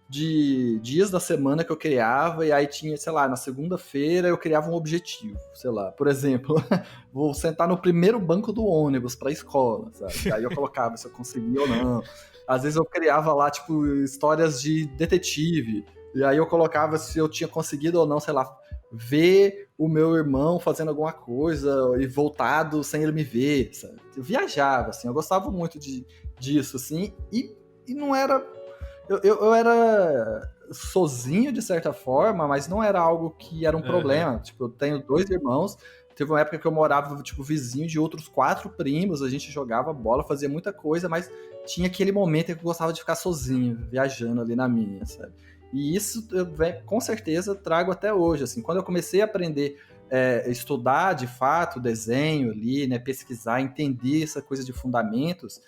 de dias da semana que eu criava, e aí tinha, sei lá, na segunda-feira eu criava um objetivo, sei lá, por exemplo, vou sentar no primeiro banco do ônibus pra escola, sabe? Aí eu colocava se eu conseguia ou não. Às vezes eu criava lá, tipo, histórias de detetive, e aí eu colocava se eu tinha conseguido ou não, sei lá, ver o meu irmão fazendo alguma coisa e voltado sem ele me ver, sabe? Eu viajava, assim, eu gostava muito disso, assim, e não era... Eu era sozinho, de certa forma, mas não era algo que era um problema. Tipo, eu tenho 2 irmãos, teve uma época que eu morava, tipo, vizinho de outros 4 primos, a gente jogava bola, fazia muita coisa, mas tinha aquele momento em que eu gostava de ficar sozinho, viajando ali na minha, sabe? E isso, eu, com certeza, trago até hoje, assim. Quando eu comecei a aprender, estudar, de fato, desenho ali, né, pesquisar, entender essa coisa de fundamentos,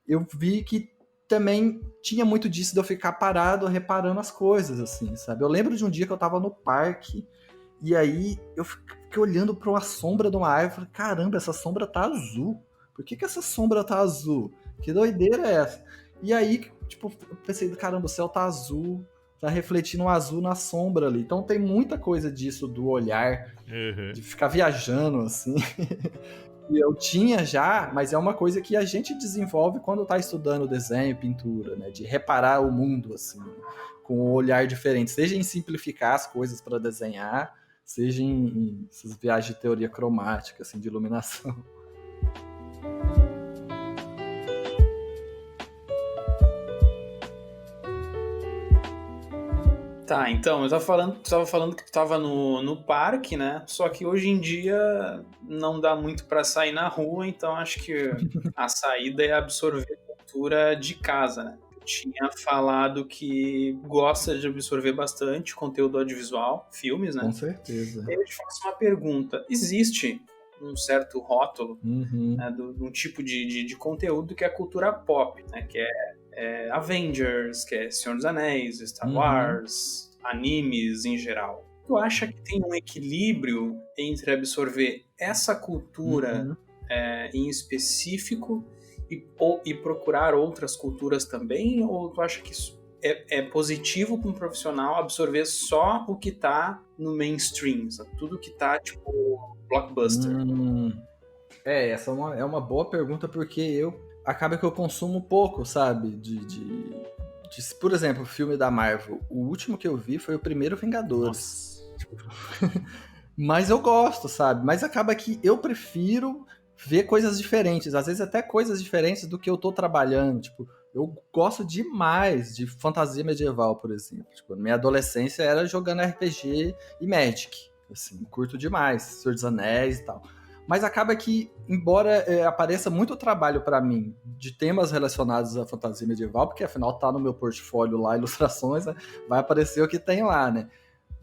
eu vi que também tinha muito disso de eu ficar parado reparando as coisas, assim, sabe? Eu lembro de um dia que eu tava no parque e aí eu fiquei olhando pra uma sombra de uma árvore e falei, caramba, essa sombra tá azul. Por que essa sombra tá azul? Que doideira é essa? E aí, tipo, eu pensei, caramba, o céu tá azul, tá refletindo um azul na sombra ali. Então tem muita coisa disso do olhar, de ficar viajando, assim. Eu tinha já, mas é uma coisa que a gente desenvolve quando está estudando desenho, pintura, né? De reparar o mundo, assim, com um olhar diferente. Seja em simplificar as coisas para desenhar, seja em essas viagens de teoria cromática, assim, de iluminação. Tá, então, tu tava falando que tu tava no parque, né? Só que hoje em dia não dá muito pra sair na rua, então acho que a saída é absorver a cultura de casa, né? Tu tinha falado que gosta de absorver bastante conteúdo audiovisual, filmes, né? Com certeza. Eu te faço uma pergunta. Existe um certo rótulo, Uhum. né, de um tipo de conteúdo que é a cultura pop, né? Que é Avengers, que é Senhor dos Anéis, Star Wars, animes em geral. Tu acha que tem um equilíbrio entre absorver essa cultura em específico e procurar outras culturas também? Ou tu acha que isso é positivo para um profissional absorver só o que tá no mainstream, sabe? Tudo que tá, tipo, blockbuster? Essa é uma boa pergunta, porque acaba que eu consumo pouco, sabe? Por exemplo, o filme da Marvel. O último que eu vi foi o primeiro Vingadores. Mas eu gosto, sabe? Mas acaba que eu prefiro ver coisas diferentes. Às vezes até coisas diferentes do que eu tô trabalhando. Tipo, eu gosto demais de fantasia medieval, por exemplo. Tipo, minha adolescência era jogando RPG e Magic. Assim, curto demais. Senhor dos Anéis e tal. Mas acaba que, embora apareça muito trabalho para mim de temas relacionados à fantasia medieval, porque afinal tá no meu portfólio lá, ilustrações, né? Vai aparecer o que tem lá, né?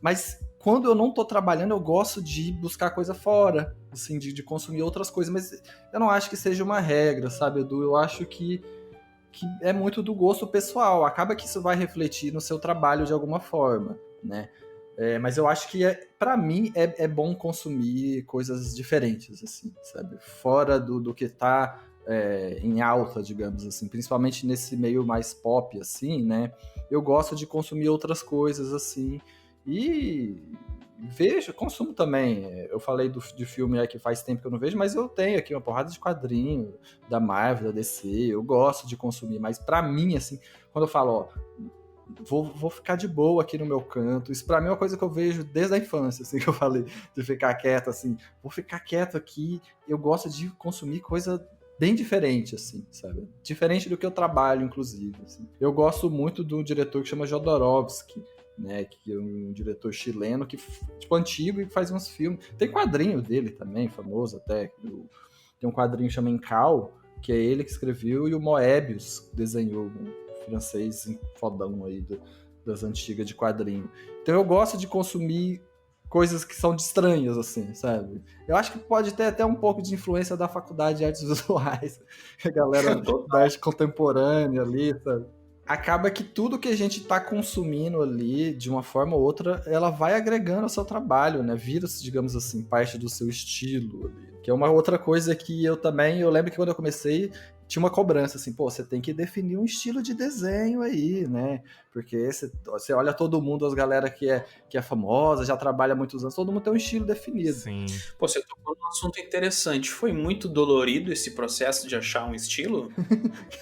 Mas quando eu não tô trabalhando, eu gosto de buscar coisa fora, assim, de consumir outras coisas, mas eu não acho que seja uma regra, sabe, Edu? Eu acho que é muito do gosto pessoal, acaba que isso vai refletir no seu trabalho de alguma forma, né? Mas eu acho que, pra mim, é bom consumir coisas diferentes, assim, sabe? Fora do que tá em alta, digamos assim. Principalmente nesse meio mais pop, assim, né? Eu gosto de consumir outras coisas, assim. E vejo, consumo também. Eu falei de filme que faz tempo que eu não vejo, mas eu tenho aqui uma porrada de quadrinho da Marvel, da DC, eu gosto de consumir, mas pra mim, assim, quando eu falo, ó, vou ficar de boa aqui no meu canto, isso pra mim é uma coisa que eu vejo desde a infância, assim, que eu falei, de ficar quieto, assim, vou ficar quieto aqui, eu gosto de consumir coisa bem diferente, assim, sabe? Diferente do que eu trabalho, inclusive, assim. Eu gosto muito de um diretor que chama Jodorowsky, né, que é um diretor chileno que, tipo, antigo e faz uns filmes. Tem quadrinho dele também, famoso até. Tem um quadrinho que chama Incal, que é ele que escreveu, e o Moebius desenhou, um francês fodão aí das antigas de quadrinho. Então eu gosto de consumir coisas que são estranhas, assim, sabe? Eu acho que pode ter até um pouco de influência da faculdade de artes visuais, a galera da arte contemporânea ali, sabe? Acaba que tudo que a gente está consumindo ali, de uma forma ou outra, ela vai agregando ao seu trabalho, né? Vira-se, digamos assim, parte do seu estilo ali. Que é uma outra coisa que eu lembro que quando eu comecei, tinha uma cobrança, assim, pô, você tem que definir um estilo de desenho aí, né? Porque você olha todo mundo, as galera que é famosa, já trabalha há muitos anos, todo mundo tem um estilo definido. Sim. Pô, você tocou num assunto interessante. Foi muito dolorido esse processo de achar um estilo?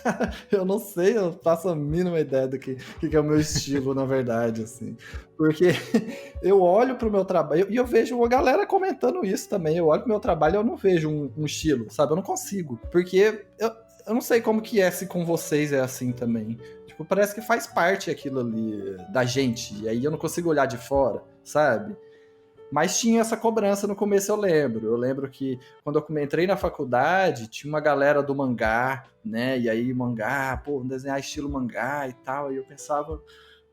Cara, eu não sei, eu faço a mínima ideia do que é o meu estilo, na verdade, assim. Porque eu olho pro meu trabalho, e eu vejo uma galera comentando isso também, eu olho pro meu trabalho e eu não vejo um estilo, sabe? Eu não consigo. Porque eu não sei como que é se com vocês é assim também. Tipo, parece que faz parte aquilo ali da gente, e aí eu não consigo olhar de fora, sabe? Mas tinha essa cobrança no começo, eu lembro. Eu lembro que quando eu entrei na faculdade, tinha uma galera do mangá, né? E aí, mangá, pô, desenhar estilo mangá e tal. E eu pensava,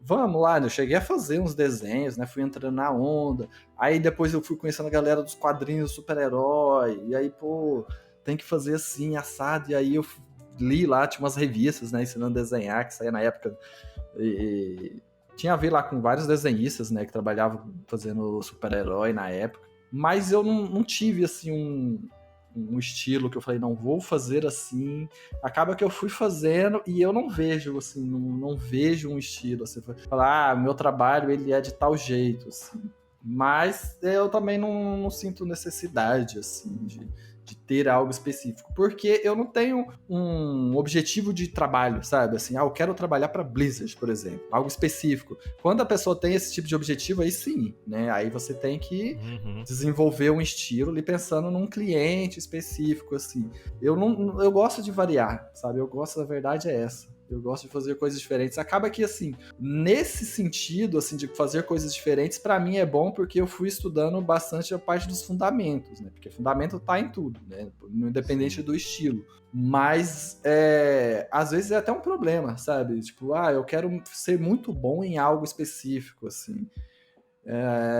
vamos lá, né? Eu cheguei a fazer uns desenhos, né? Fui entrando na onda. Aí depois eu fui conhecendo a galera dos quadrinhos super-herói. E aí, pô, tem que fazer assim, assado. E aí eu li lá, tinha umas revistas, né? Ensinando a desenhar, que saía na época. Tinha a ver lá com vários desenhistas, né, que trabalhavam fazendo super-herói na época, mas eu não tive, assim, um estilo que eu falei, não, vou fazer assim. Acaba que eu fui fazendo e eu não vejo, assim, não vejo um estilo, assim, falar, meu trabalho, ele é de tal jeito, assim. Mas eu também não sinto necessidade, assim, de ter algo específico, porque eu não tenho um objetivo de trabalho, sabe? Assim, eu quero trabalhar para Blizzard, por exemplo, algo específico. Quando a pessoa tem esse tipo de objetivo, aí sim, né? Aí você tem que desenvolver um estilo ali pensando num cliente específico, assim. Eu gosto de variar, sabe? Eu gosto, da verdade é essa. Eu gosto de fazer coisas diferentes. Acaba que, assim, nesse sentido, assim, de fazer coisas diferentes, pra mim é bom porque eu fui estudando bastante a parte dos fundamentos, né? Porque fundamento tá em tudo, né? Independente do estilo. Mas, às vezes é até um problema, sabe? Tipo, eu quero ser muito bom em algo específico, assim.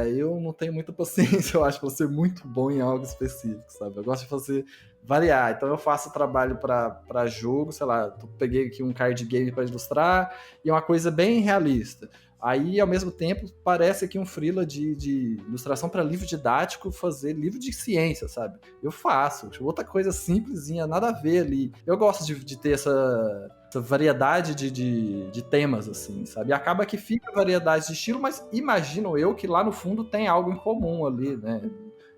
Eu não tenho muita paciência, eu acho, pra ser muito bom em algo específico, sabe? Eu gosto de variar. Então eu faço trabalho para jogo, sei lá, peguei aqui um card game para ilustrar e é uma coisa bem realista. Aí, ao mesmo tempo, parece aqui um freela de ilustração para livro didático, fazer livro de ciência, sabe? Eu faço. Tipo, outra coisa simplesinha, nada a ver ali. Eu gosto de ter essa variedade de temas, assim, sabe? E acaba que fica variedade de estilo, mas imagino eu que lá no fundo tem algo em comum ali, né?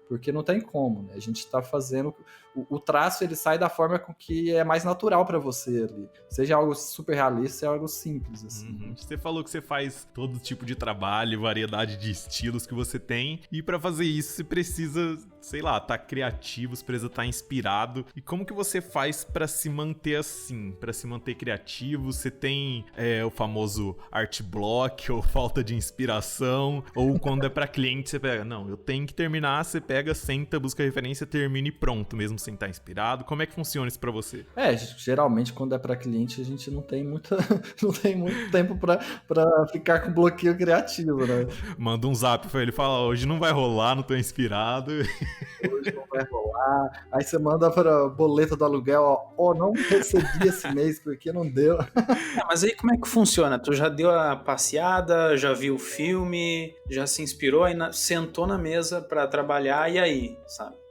Porque não tem como, né? A gente tá fazendo... O traço, ele sai da forma com que é mais natural para você ali. Seja algo super realista, seja algo simples, assim. Você falou que você faz todo tipo de trabalho, variedade de estilos que você tem. E para fazer isso, você precisa, sei lá, tá criativo, você precisa estar inspirado. E como que você faz para se manter assim? Para se manter criativo? Você tem o famoso art block ou falta de inspiração? Ou quando é para cliente, você pega, não, eu tenho que terminar, você pega, senta, busca referência, termina e pronto, mesmo sem estar inspirado. Como é que funciona isso pra você? Geralmente quando é pra cliente a gente não tem muito tempo pra ficar com bloqueio criativo, né? Manda um zap pra ele, fala, hoje não vai rolar, não tô inspirado. Hoje não vai rolar. Aí você manda pra boleto do aluguel, não recebi esse mês porque não deu. Mas aí como é que funciona? Tu já deu a passeada, já viu o filme, já se inspirou, aí sentou na mesa pra trabalhar, e aí, sabe?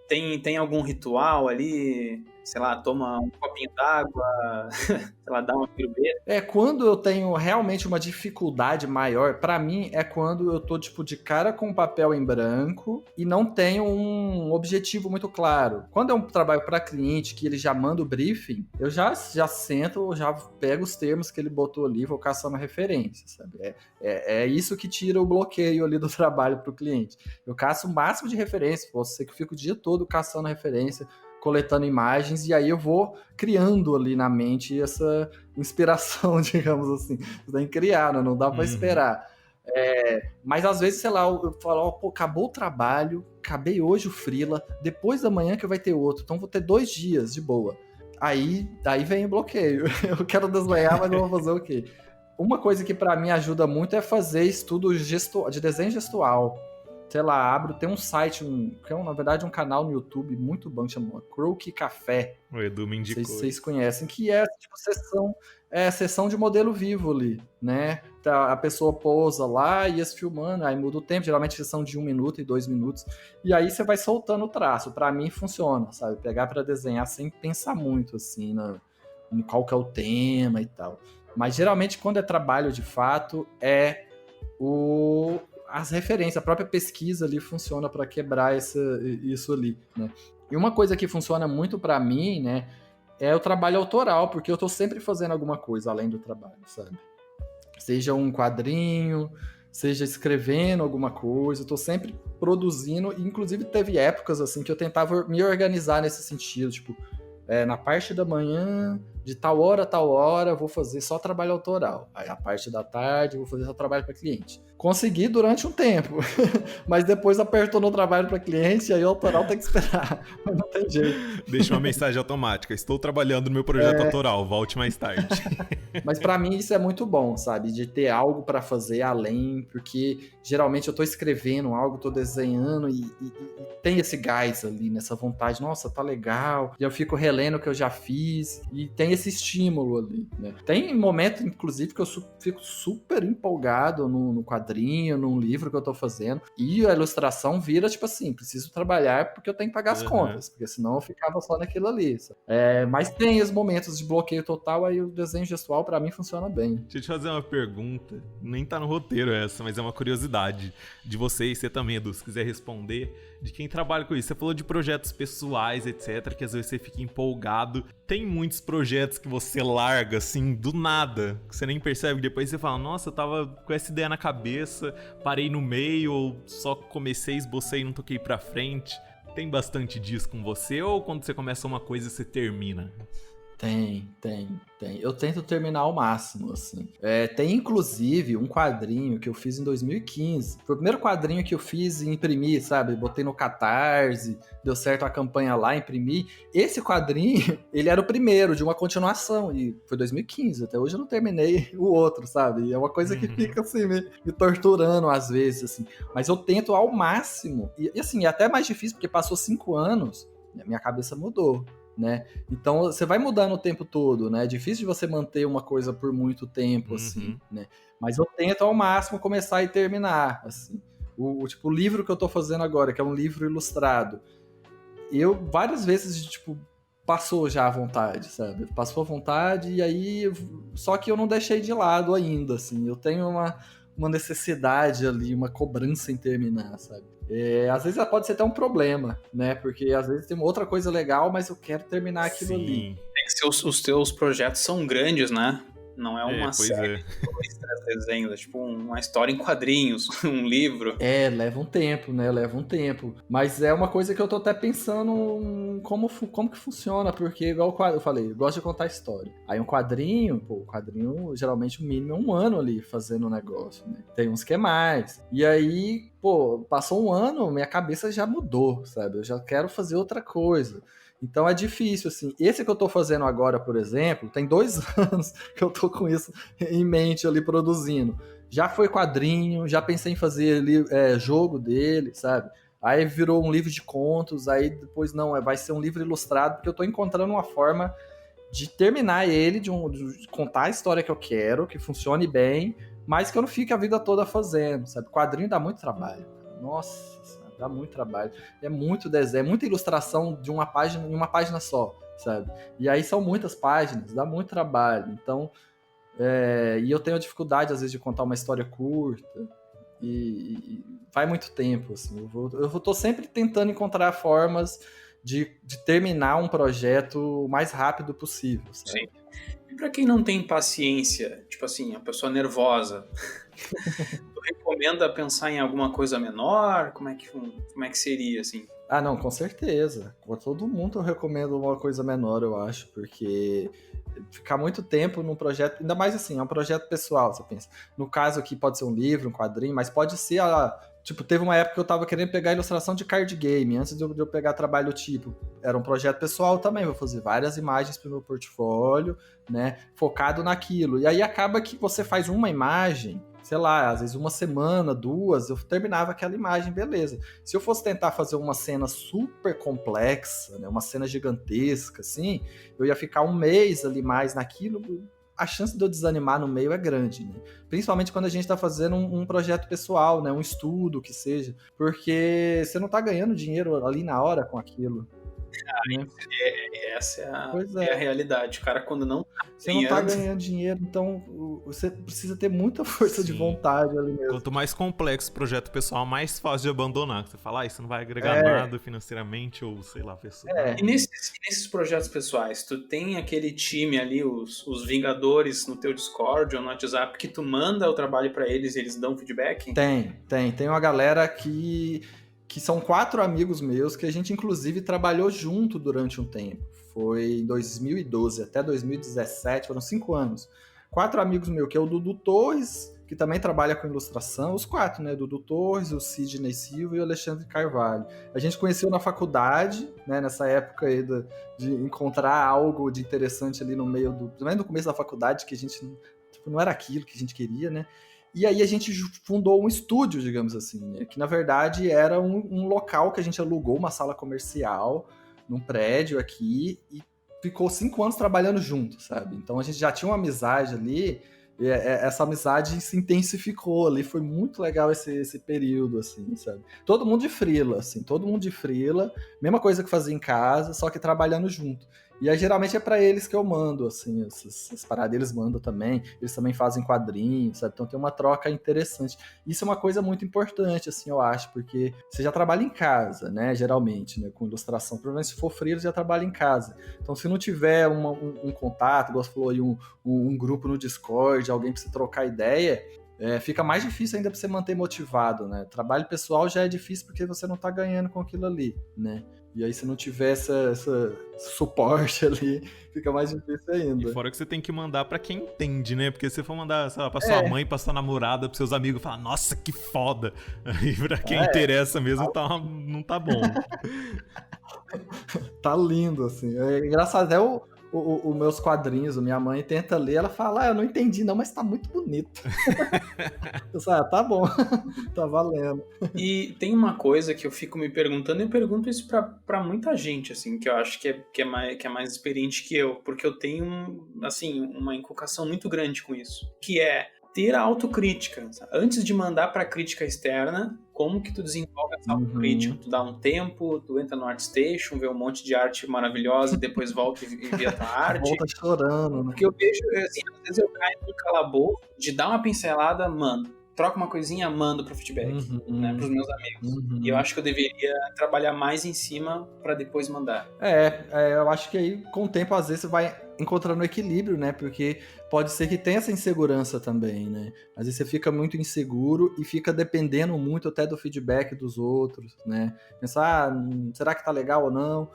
Tem algum ritual ali? sei lá, toma um copinho d'água, sei lá, dá uma pirueta. Quando eu tenho realmente uma dificuldade maior, pra mim, é quando eu tô, tipo, de cara com o papel em branco e não tenho um objetivo muito claro. Quando é um trabalho pra cliente, que ele já manda o briefing, eu já sento, já pego os termos que ele botou ali, vou caçando referência, sabe? É isso que tira o bloqueio ali do trabalho pro cliente. Eu caço o máximo de referência, você que eu fico o dia todo caçando referência, coletando imagens, e aí eu vou criando ali na mente essa inspiração, digamos assim. Você tem que criar, né? Não dá para esperar. Mas às vezes, sei lá, eu falo, pô, acabou o trabalho, acabei hoje o freela, depois da manhã que vai ter outro, então vou ter 2 dias de boa. Aí vem o bloqueio. Eu quero desenhar, mas não vou fazer o quê? Uma coisa que para mim ajuda muito é fazer estudo de desenho gestual. Sei lá, tem um site, que é na verdade um canal no YouTube muito bom, que chama Croaky Café. O Edu me indicou. Não sei se vocês conhecem, que é tipo sessão de modelo vivo ali, né? A pessoa pousa lá e ia se filmando, aí muda o tempo, geralmente sessão de 1 minuto e 2 minutos, e aí você vai soltando o traço. Pra mim funciona, sabe? Pegar pra desenhar sem pensar muito, assim, em qual que é o tema e tal. Mas geralmente quando é trabalho de fato, as referências, a própria pesquisa ali funciona para quebrar isso ali, né? E uma coisa que funciona muito para mim, né, é o trabalho autoral, porque eu tô sempre fazendo alguma coisa além do trabalho, sabe? Seja um quadrinho, seja escrevendo alguma coisa, eu tô sempre produzindo, e inclusive teve épocas assim que eu tentava me organizar nesse sentido, tipo, na parte da manhã, de tal hora a tal hora, eu vou fazer só trabalho autoral. Aí a parte da tarde, eu vou fazer só trabalho para cliente. Consegui durante um tempo, mas depois apertou no trabalho para cliente, e aí o autoral tem que esperar. Mas não tem jeito. Deixa uma mensagem automática. Estou trabalhando no meu projeto autoral, volte mais tarde. Mas para mim isso é muito bom, sabe? De ter algo para fazer além, porque geralmente eu tô escrevendo algo, tô desenhando e tem esse gás ali, nessa vontade. Nossa, tá legal. E eu fico relendo o que eu já fiz e tem esse estímulo ali, né? Tem momento, inclusive, que eu fico super empolgado no quadrinho, num livro que eu tô fazendo, e a ilustração vira, tipo assim, preciso trabalhar porque eu tenho que pagar as contas, porque senão eu ficava só naquilo ali. Mas tem os momentos de bloqueio total, aí o desenho gestual pra mim funciona bem. Deixa eu te fazer uma pergunta, nem tá no roteiro essa, mas é uma curiosidade de você e você também, Edu, se quiser responder, de quem trabalha com isso. Você falou de projetos pessoais, etc, que às vezes você fica empolgado. Tem muitos projetos que você larga, assim, do nada, que você nem percebe, depois você fala, nossa, eu tava com essa ideia na cabeça, parei no meio, ou só comecei, esbocei e não toquei pra frente. Tem bastante disso com você, ou quando você começa uma coisa, você termina? Tem. Eu tento terminar ao máximo, assim. Tem, inclusive, um quadrinho que eu fiz em 2015. Foi o primeiro quadrinho que eu fiz e imprimi, sabe? Botei no Catarse, deu certo a campanha lá, imprimi. Esse quadrinho, ele era o primeiro de uma continuação, e foi 2015. Até hoje eu não terminei o outro, sabe? E é uma coisa que fica, assim, me torturando às vezes, assim. Mas eu tento ao máximo. E assim, é até mais difícil, porque passou 5 anos, e a minha cabeça mudou, né? Então você vai mudando o tempo todo, né? É difícil de você manter uma coisa por muito tempo, assim, né? Mas eu tento ao máximo começar e terminar, assim. O livro que eu tô fazendo agora, que é um livro ilustrado, eu várias vezes, tipo, passou já a vontade, sabe? Passou a vontade e aí... Só que eu não deixei de lado ainda, assim. Eu tenho uma necessidade ali, uma cobrança em terminar, sabe? Às vezes pode ser até um problema, né? Porque às vezes tem uma outra coisa legal, mas eu quero terminar aquilo ali. É que os teus projetos são grandes, né? Não é uma série de 2, 3 desenhos, é tipo uma história em quadrinhos, um livro. Leva um tempo, né? Leva um tempo. Mas é uma coisa que eu tô até pensando como que funciona, porque igual eu falei, eu gosto de contar história. Aí um quadrinho, o quadrinho, geralmente o mínimo é 1 ano ali fazendo o negócio, né? Tem uns que é mais. E aí, passou 1 ano, minha cabeça já mudou, sabe? Eu já quero fazer outra coisa. Então é difícil, assim. Esse que eu tô fazendo agora, por exemplo, tem 2 anos que eu tô com isso em mente ali produzindo. Já foi quadrinho, já pensei em fazer ali, jogo dele, sabe? Aí virou um livro de contos, aí depois não, vai ser um livro ilustrado, porque eu tô encontrando uma forma de terminar ele, de contar a história que eu quero, que funcione bem, mas que eu não fique a vida toda fazendo, sabe? Quadrinho dá muito trabalho. Nossa, dá muito trabalho. É muito desenho, é muita ilustração de uma página só, sabe? E aí são muitas páginas, dá muito trabalho. Então, e eu tenho dificuldade, às vezes, de contar uma história curta. E vai muito tempo, assim. Eu tô sempre tentando encontrar formas de terminar um projeto o mais rápido possível, sabe? Sim. E pra quem não tem paciência, tipo assim, a pessoa nervosa, tu recomenda pensar em alguma coisa menor? Como é que seria, assim? Ah, não, com certeza. Com todo mundo eu recomendo uma coisa menor, eu acho, porque ficar muito tempo num projeto, ainda mais assim, é um projeto pessoal, você pensa. No caso aqui pode ser um livro, um quadrinho, mas pode ser tipo, teve uma época que eu tava querendo pegar ilustração de card game, antes de eu pegar trabalho tipo, era um projeto pessoal também, vou fazer várias imagens pro meu portfólio, né, focado naquilo. E aí acaba que você faz uma imagem, sei lá, às vezes uma semana, 2, eu terminava aquela imagem, beleza. Se eu fosse tentar fazer uma cena super complexa, né, uma cena gigantesca, assim, eu ia ficar um mês ali mais naquilo, a chance de eu desanimar no meio é grande, né? Principalmente quando a gente está fazendo um projeto pessoal, né, um estudo que seja, porque você não está ganhando dinheiro ali na hora com aquilo. Né? Essa Pois é a realidade. O cara, quando não tá você não tá ganhando dinheiro, então você precisa ter muita força de vontade ali mesmo. Quanto mais complexo o projeto pessoal, mais fácil de abandonar. Você fala, isso não vai agregar nada financeiramente, ou sei lá, pessoal. E nesses projetos pessoais, tu tem aquele time ali, os Vingadores no teu Discord ou no WhatsApp, que tu manda o trabalho pra eles e eles dão feedback? Tem uma galera que são 4 amigos meus que a gente inclusive trabalhou junto durante um tempo. Foi em 2012 até 2017, foram 5 anos. 4 amigos meus, que é o Dudu Torres, que também trabalha com ilustração, os 4, né? Dudu Torres, o Sidney Silva e o Alexandre Carvalho. A gente conheceu na faculdade, né? Nessa época aí de encontrar algo de interessante ali no meio também no começo da faculdade, que a gente não era aquilo que a gente queria, né? E aí a gente fundou um estúdio, digamos assim, né? Que na verdade era um local que a gente alugou, uma sala comercial, num prédio aqui, e ficou 5 anos trabalhando junto, sabe? Então a gente já tinha uma amizade ali, e essa amizade se intensificou ali, foi muito legal esse período, assim, sabe? Todo mundo de freela, assim, mesma coisa que fazia em casa, só que trabalhando junto. E aí, geralmente é pra eles que eu mando, assim, essas paradas eles mandam também, eles também fazem quadrinhos, sabe? Então tem uma troca interessante. Isso é uma coisa muito importante, assim, eu acho, porque você já trabalha em casa, né, geralmente, né, com ilustração. Provavelmente se for freela, já trabalha em casa. Então se não tiver um contato, igual você falou aí, um grupo no Discord, alguém pra você trocar ideia, fica mais difícil ainda pra você manter motivado, né? Trabalho pessoal já é difícil porque você não tá ganhando com aquilo ali, né? E aí, se não tiver esse suporte ali, fica mais difícil ainda. E fora que você tem que mandar pra quem entende, né? Porque se você for mandar, sei lá, pra sua mãe, pra sua namorada, pros seus amigos, falar, nossa, que foda. Aí pra quem interessa mesmo, não tá bom. Tá lindo, assim. É engraçado, até os meus quadrinhos, minha mãe tenta ler, ela fala, eu não entendi não, mas tá muito bonito. Eu falo, tá bom, tá valendo. E tem uma coisa que eu fico me perguntando, e eu pergunto isso pra muita gente, assim, que eu acho que é mais experiente que eu, porque eu tenho, assim, uma inculcação muito grande com isso, que é ter a autocrítica. Sabe? Antes de mandar pra crítica externa, como que tu desenvolve essa autocrítica? Tu dá um tempo, tu entra no ArtStation, vê um monte de arte maravilhosa, e depois volta e vê a tua arte. Volta chorando, né? Porque eu vejo, assim, às vezes eu caio no calabouço de dar uma pincelada, mando. Troca uma coisinha, mando pro feedback, né, pros meus amigos. E eu acho que eu deveria trabalhar mais em cima pra depois mandar. Eu acho que aí, com o tempo, às vezes, você vai encontrando equilíbrio, né? Porque pode ser que tenha essa insegurança também, né? Às vezes você fica muito inseguro e fica dependendo muito até do feedback dos outros, né? Pensar, será que tá legal ou não?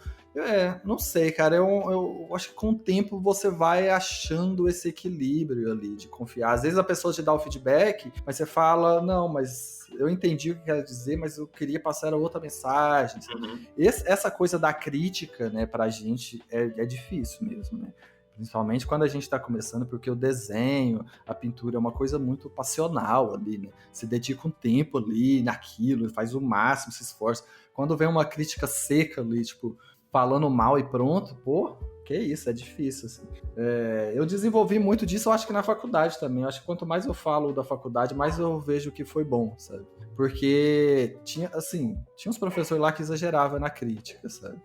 Não sei, cara. Eu acho que com o tempo você vai achando esse equilíbrio ali de confiar. Às vezes a pessoa te dá o feedback, mas você fala, não, mas eu entendi o que quer dizer, mas eu queria passar outra mensagem. Essa coisa da crítica, né, pra gente é difícil mesmo, né? Principalmente quando a gente está começando, porque o desenho, a pintura é uma coisa muito passional ali, né? Você dedica um tempo ali naquilo, faz o máximo, se esforça. Quando vem uma crítica seca ali, tipo, falando mal e pronto, pô, que isso, é difícil, assim. Eu desenvolvi muito disso, eu acho que na faculdade também. Eu acho que quanto mais eu falo da faculdade, mais eu vejo que foi bom, sabe? Porque tinha uns professores lá que exageravam na crítica, sabe?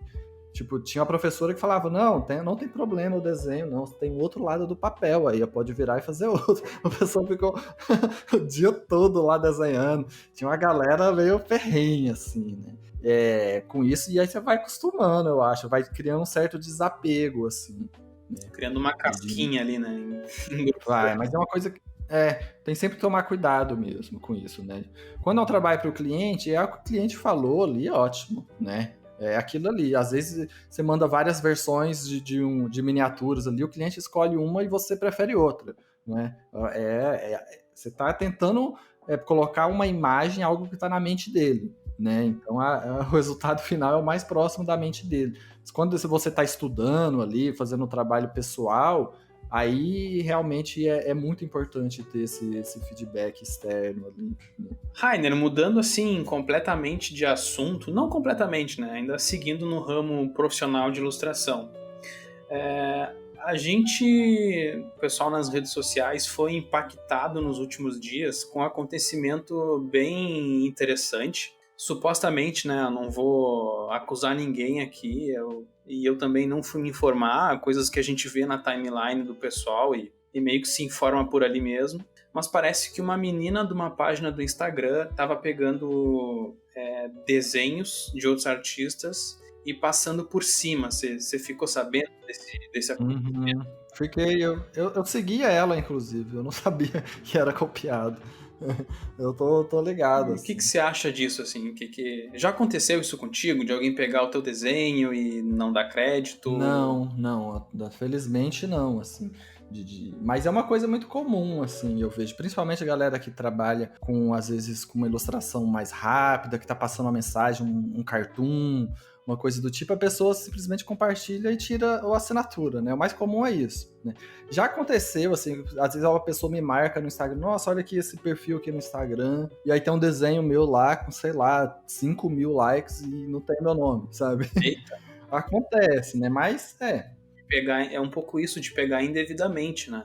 Tipo, tinha uma professora que falava, não tem problema o desenho, não, tem o outro lado do papel, aí pode virar e fazer outro. A pessoa ficou o dia todo lá desenhando. Tinha uma galera meio ferrenha, assim, né? Com isso, e aí você vai acostumando, eu acho, vai criando um certo desapego, assim. Né? Criando uma casquinha ali, né? Vai, mas é uma coisa que tem sempre que tomar cuidado mesmo com isso, né? Quando é um trabalho para o cliente, é o que o cliente falou ali, ótimo, né? É aquilo ali. Às vezes você manda várias versões de miniaturas ali, o cliente escolhe uma e você prefere outra, né? Você está tentando colocar uma imagem, algo que está na mente dele, né? Então o resultado final é o mais próximo da mente dele. Mas quando você está estudando ali, fazendo um trabalho pessoal, aí realmente é muito importante ter esse feedback externo ali. Né? Rainer, mudando assim completamente de assunto, não completamente, né? Ainda seguindo no ramo profissional de ilustração. O pessoal nas redes sociais foi impactado nos últimos dias com um acontecimento bem interessante. Supostamente, né, eu não vou acusar ninguém aqui, eu também não fui me informar, coisas que a gente vê na timeline do pessoal e meio que se informa por ali mesmo, mas parece que uma menina de uma página do Instagram estava pegando desenhos de outros artistas e passando por cima. Você ficou sabendo desse acontecimento? Fiquei, eu seguia ela, inclusive, eu não sabia que era copiado. Eu tô ligado. O que você acha disso, assim? Já aconteceu isso contigo? De alguém pegar o teu desenho e não dar crédito? Não, felizmente não, assim. Mas é uma coisa muito comum, assim, eu vejo. Principalmente a galera que trabalha às vezes, com uma ilustração mais rápida, que tá passando uma mensagem, um cartoon, uma coisa do tipo, a pessoa simplesmente compartilha e tira a assinatura, né? O mais comum é isso, né? Já aconteceu, assim, às vezes uma pessoa me marca no Instagram, nossa, olha aqui esse perfil aqui no Instagram, e aí tem um desenho meu lá com, sei lá, 5.000 likes e não tem meu nome, sabe? Eita. Acontece, né? Mas é um pouco isso de pegar indevidamente, né?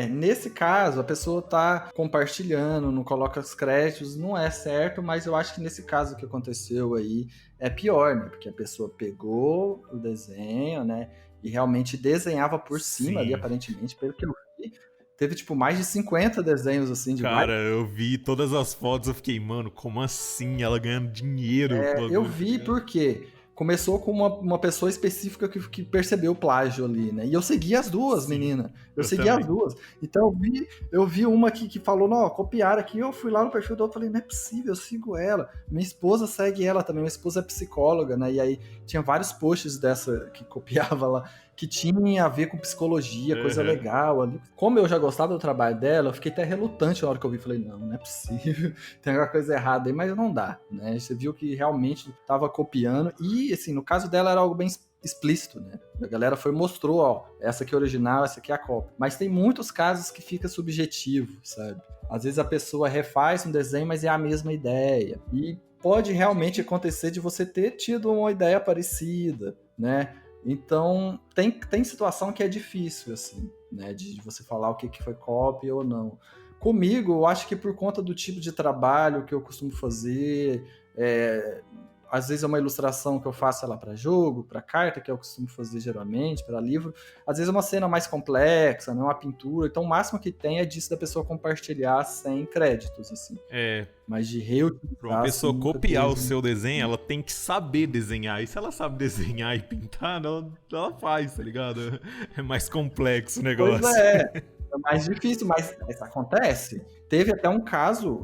Nesse caso, a pessoa tá compartilhando, não coloca os créditos, não é certo, mas eu acho que nesse caso que aconteceu aí é pior, né? Porque a pessoa pegou o desenho, né? E realmente desenhava por cima ali, aparentemente, pelo que eu vi. Teve, tipo, mais de 50 desenhos, assim, de Cara, eu vi todas as fotos, eu fiquei, mano, como assim? Ela ganhando dinheiro? Eu vi porque começou com uma pessoa específica que percebeu o plágio ali, né? E eu segui as duas, menina. Eu segui também. As duas. Então eu vi uma que falou, não, copiaram aqui, eu fui lá no perfil da outra e falei, não é possível, eu sigo ela. Minha esposa segue ela também, minha esposa é psicóloga, né? E aí tinha vários posts dessa que copiava lá, que tinha a ver com psicologia, coisa legal ali. Como eu já gostava do trabalho dela, eu fiquei até relutante na hora que eu vi. Falei, não é possível, tem alguma coisa errada aí, mas não dá, né? Você viu que realmente estava copiando e, assim, no caso dela era algo bem explícito, né? A galera mostrou, ó, essa aqui é original, essa aqui é a cópia. Mas tem muitos casos que fica subjetivo, sabe? Às vezes a pessoa refaz um desenho, mas é a mesma ideia. E pode realmente acontecer de você ter tido uma ideia parecida, né? Então, tem situação que é difícil, assim, né? De você falar o que foi cópia ou não. Comigo, eu acho que por conta do tipo de trabalho que eu costumo fazer, às vezes é uma ilustração que eu faço ela para jogo, para carta, que eu costumo fazer geralmente, para livro. Às vezes é uma cena mais complexa, né? Uma pintura. Então, o máximo que tem é disso da pessoa compartilhar sem créditos, assim. Mas de reutilizar... Pra uma pessoa copiar o seu desenho, ela tem que saber desenhar. E se ela sabe desenhar e pintar, ela faz, tá ligado? É mais complexo o negócio. Pois é mais difícil, mas isso acontece. Teve até um caso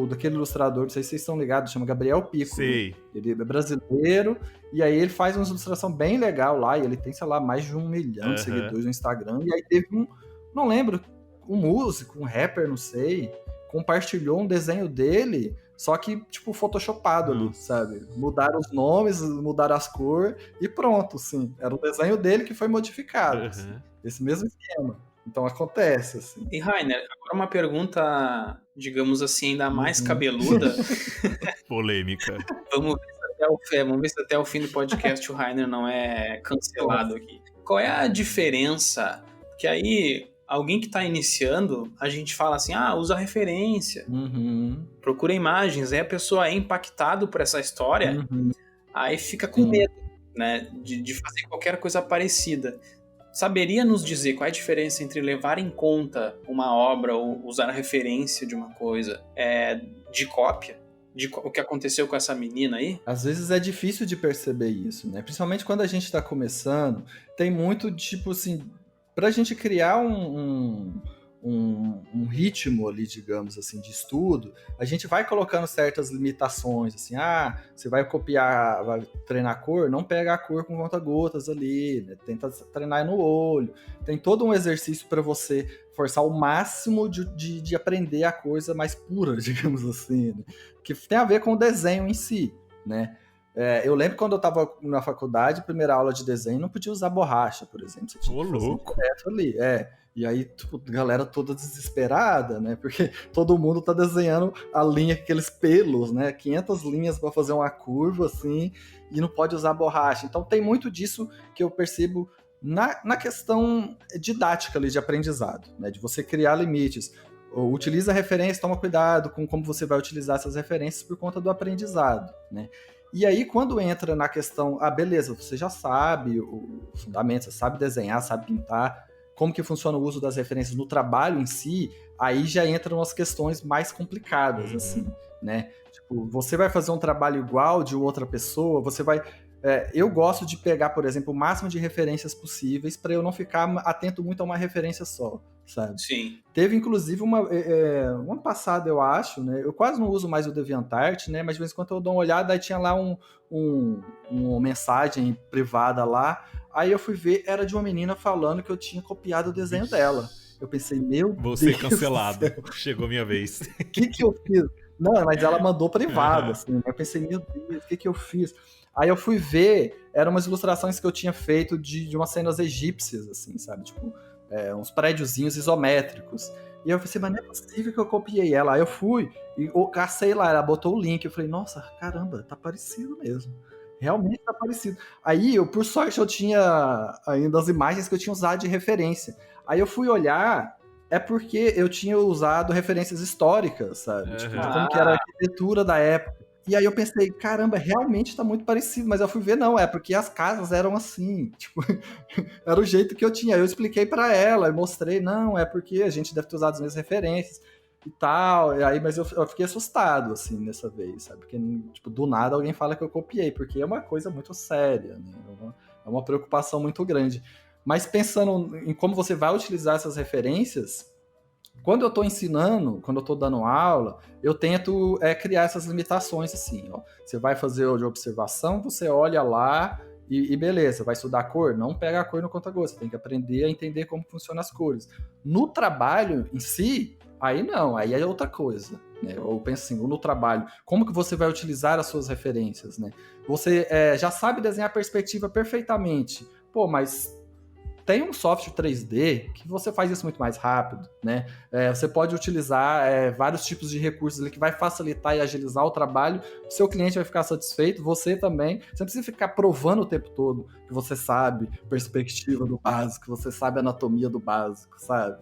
daquele ilustrador, não sei se vocês estão ligados, chama Gabriel Pico. Sei. Ele é brasileiro, e aí ele faz uma ilustração bem legal lá, e ele tem, sei lá, mais de 1 milhão de seguidores no Instagram, e aí teve não lembro, um músico, um rapper, não sei, compartilhou um desenho dele, só que, tipo, photoshopado ali, sabe? Mudaram os nomes, mudaram as cores, e pronto, sim. Era o desenho dele que foi modificado, assim, esse mesmo esquema. Então acontece, assim. E Rainer, agora uma pergunta, digamos assim, ainda mais cabeluda. Polêmica. Vamos ver se até o fim do podcast o Rainer não é cancelado aqui. Qual é a diferença? Que aí, alguém que está iniciando, a gente fala assim, usa referência, procura imagens, aí a pessoa é impactada por essa história, aí fica com medo. né, de fazer qualquer coisa parecida. Saberia nos dizer qual é a diferença entre levar em conta uma obra ou usar a referência de uma coisa de cópia? O que aconteceu com essa menina aí? Às vezes é difícil de perceber isso, né? Principalmente quando a gente está começando, tem muito, tipo assim, pra gente criar um ritmo ali, digamos assim, de estudo, a gente vai colocando certas limitações, assim, você vai copiar, vai treinar cor, não pega a cor com conta-gotas ali, né? Tenta treinar no olho. Tem todo um exercício para você forçar o máximo de aprender a coisa mais pura, digamos assim, né? Que tem a ver com o desenho em si, né? Eu lembro quando eu estava na faculdade, primeira aula de desenho, não podia usar borracha, por exemplo. Você tinha que fazer louco! direto ali, E aí, tipo, a galera toda desesperada, né? Porque todo mundo tá desenhando a linha com aqueles pelos, né? 500 linhas para fazer uma curva, assim, e não pode usar borracha. Então tem muito disso que eu percebo na questão didática ali de aprendizado, né? De você criar limites. Utiliza a referência, toma cuidado com como você vai utilizar essas referências por conta do aprendizado, né? E aí, quando entra na questão, beleza, você já sabe o fundamento, você sabe desenhar, sabe pintar, como que funciona o uso das referências no trabalho em si, aí já entram as questões mais complicadas, assim, né? Tipo, você vai fazer um trabalho igual de outra pessoa, você vai... eu gosto de pegar, por exemplo, o máximo de referências possíveis para eu não ficar atento muito a uma referência só, sabe? Sim. Teve, inclusive, um ano passado, eu acho, né? Eu quase não uso mais o DeviantArt, né? Mas de vez em quando eu dou uma olhada, aí tinha lá uma mensagem privada lá. Aí eu fui ver, era de uma menina falando que eu tinha copiado o desenho dela. Eu pensei, meu Deus. Você cancelado. Chegou minha vez. O que eu fiz? Não, mas ela mandou privado, assim. Eu pensei, meu Deus, o que eu fiz? Aí eu fui ver, eram umas ilustrações que eu tinha feito de umas cenas egípcias, assim, sabe? Tipo, uns prédiozinhos isométricos. E eu pensei, mas não é possível que eu copiei ela. Aí eu fui e cacei lá, ela botou o link. Eu falei, nossa, caramba, tá parecido mesmo. Realmente tá parecido. Aí, por sorte, eu tinha ainda as imagens que eu tinha usado de referência. Aí eu fui olhar, é porque eu tinha usado referências históricas, sabe? Tipo, de como que era a arquitetura da época. E aí eu pensei, caramba, realmente tá muito parecido. Mas eu fui ver, não, é porque as casas eram assim. Tipo, era o jeito que eu tinha. Aí eu expliquei pra ela, eu mostrei, não, é porque a gente deve ter usado as mesmas referências e tal. E aí, mas eu fiquei assustado, assim, dessa vez, sabe? Porque, tipo, do nada alguém fala que eu copiei, porque é uma coisa muito séria, né? É uma preocupação muito grande. Mas pensando em como você vai utilizar essas referências, quando eu estou ensinando, quando eu estou dando aula, eu tento criar essas limitações, assim, ó. Você vai fazer de observação, você olha lá e beleza, vai estudar a cor? Não pega a cor no conta-gotas, você tem que aprender a entender como funcionam as cores. No trabalho em si, aí não, aí é outra coisa, né? Eu penso assim, no trabalho, como que você vai utilizar as suas referências, né? Você já sabe desenhar perspectiva perfeitamente, pô, mas tem um software 3D que você faz isso muito mais rápido, né? Você pode utilizar vários tipos de recursos ali que vai facilitar e agilizar o trabalho, o seu cliente vai ficar satisfeito, você também. Você não precisa ficar provando o tempo todo que você sabe perspectiva do básico, que você sabe anatomia do básico, sabe?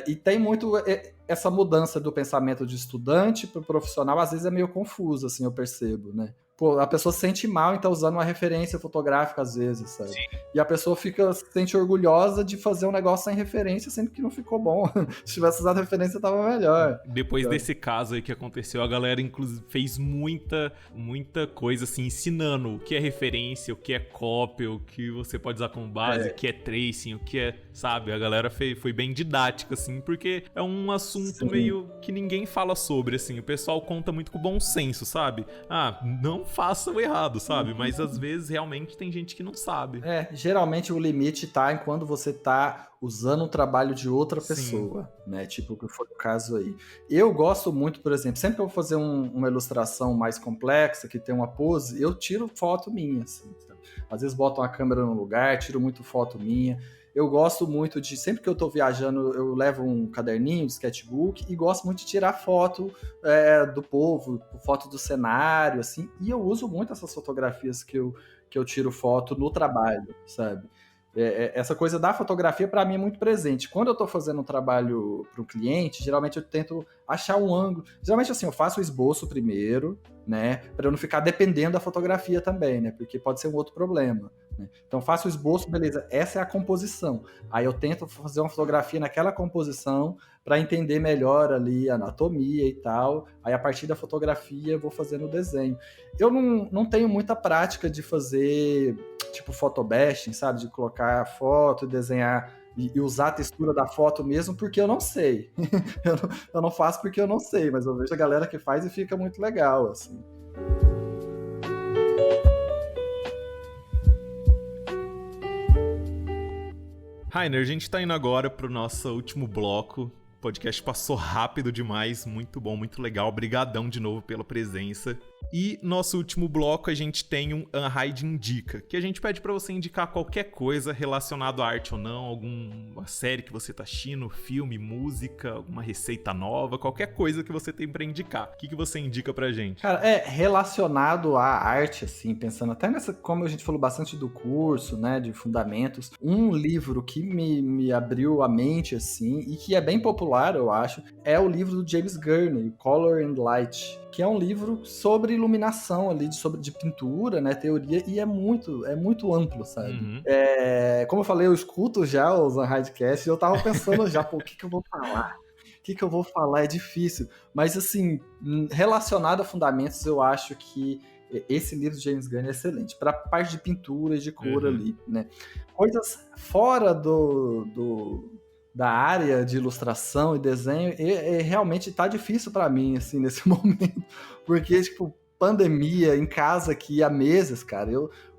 E tem muito essa mudança do pensamento de estudante para o profissional, às vezes é meio confuso, assim, eu percebo, né? Pô, a pessoa se sente mal em estar usando uma referência fotográfica às vezes, sabe? Sim. E a pessoa se sente orgulhosa de fazer um negócio sem referência, sendo que não ficou bom. Se tivesse usado referência, tava melhor. Depois desse caso aí que aconteceu, a galera inclusive fez muita coisa assim, ensinando o que é referência, o que é cópia, o que você pode usar como base, o que é tracing, o que é, sabe? A galera foi bem didática, assim, porque é um assunto meio que ninguém fala sobre, assim. O pessoal conta muito com bom senso, sabe? Não faça o errado, sabe? Mas às vezes realmente tem gente que não sabe. Geralmente o limite tá em quando você tá usando o trabalho de outra pessoa, né? Tipo o que foi o caso aí. Eu gosto muito, por exemplo, sempre que eu vou fazer uma ilustração mais complexa, que tem uma pose, eu tiro foto minha, assim, sabe? Às vezes boto uma câmera no lugar, tiro muito foto minha. Eu gosto muito de, sempre que eu tô viajando, eu levo um caderninho de sketchbook e gosto muito de tirar foto do povo, foto do cenário, assim, e eu uso muito essas fotografias que eu tiro foto no trabalho, sabe? Essa coisa da fotografia, para mim, é muito presente. Quando eu estou fazendo um trabalho para o cliente, geralmente eu tento achar um ângulo. Geralmente, assim, eu faço o esboço primeiro, né? Para eu não ficar dependendo da fotografia também, né? Porque pode ser um outro problema. Né? Então, faço o esboço, beleza, essa é a composição. Aí eu tento fazer uma fotografia naquela composição para entender melhor ali a anatomia e tal. Aí, a partir da fotografia, eu vou fazendo o desenho. Eu não tenho muita prática de fazer, tipo, photobashing, sabe? De colocar foto e desenhar e usar a textura da foto mesmo, porque eu não sei. eu não faço porque eu não sei, mas eu vejo a galera que faz e fica muito legal, assim. Rainer, a gente tá indo agora pro nosso último bloco. O podcast passou rápido demais, muito bom, muito legal. Obrigadão de novo pela presença. E nosso último bloco a gente tem um Unhide Indica, que a gente pede pra você indicar qualquer coisa relacionado à arte ou não, alguma série que você tá assistindo, filme, música, alguma receita nova, qualquer coisa que você tem pra indicar. O que você indica pra gente? Cara, relacionado à arte, assim, pensando até nessa, como a gente falou bastante do curso, né, de fundamentos, um livro que me abriu a mente, assim, e que é bem popular, eu acho, é o livro do James Gurney, Color and Light, que é um livro sobre iluminação ali, de pintura, né, teoria, e é muito amplo, sabe? Uhum. Como eu falei, eu escuto já os Unhidecast e eu tava pensando já, pô, o que eu vou falar? O que eu vou falar? É difícil. Mas, assim, relacionado a fundamentos, eu acho que esse livro de James Gunn é excelente. Para parte de pintura e de cor ali, né? Coisas fora da área de ilustração e desenho, realmente tá difícil para mim, assim, nesse momento. Porque, tipo, pandemia, em casa aqui, há meses, cara,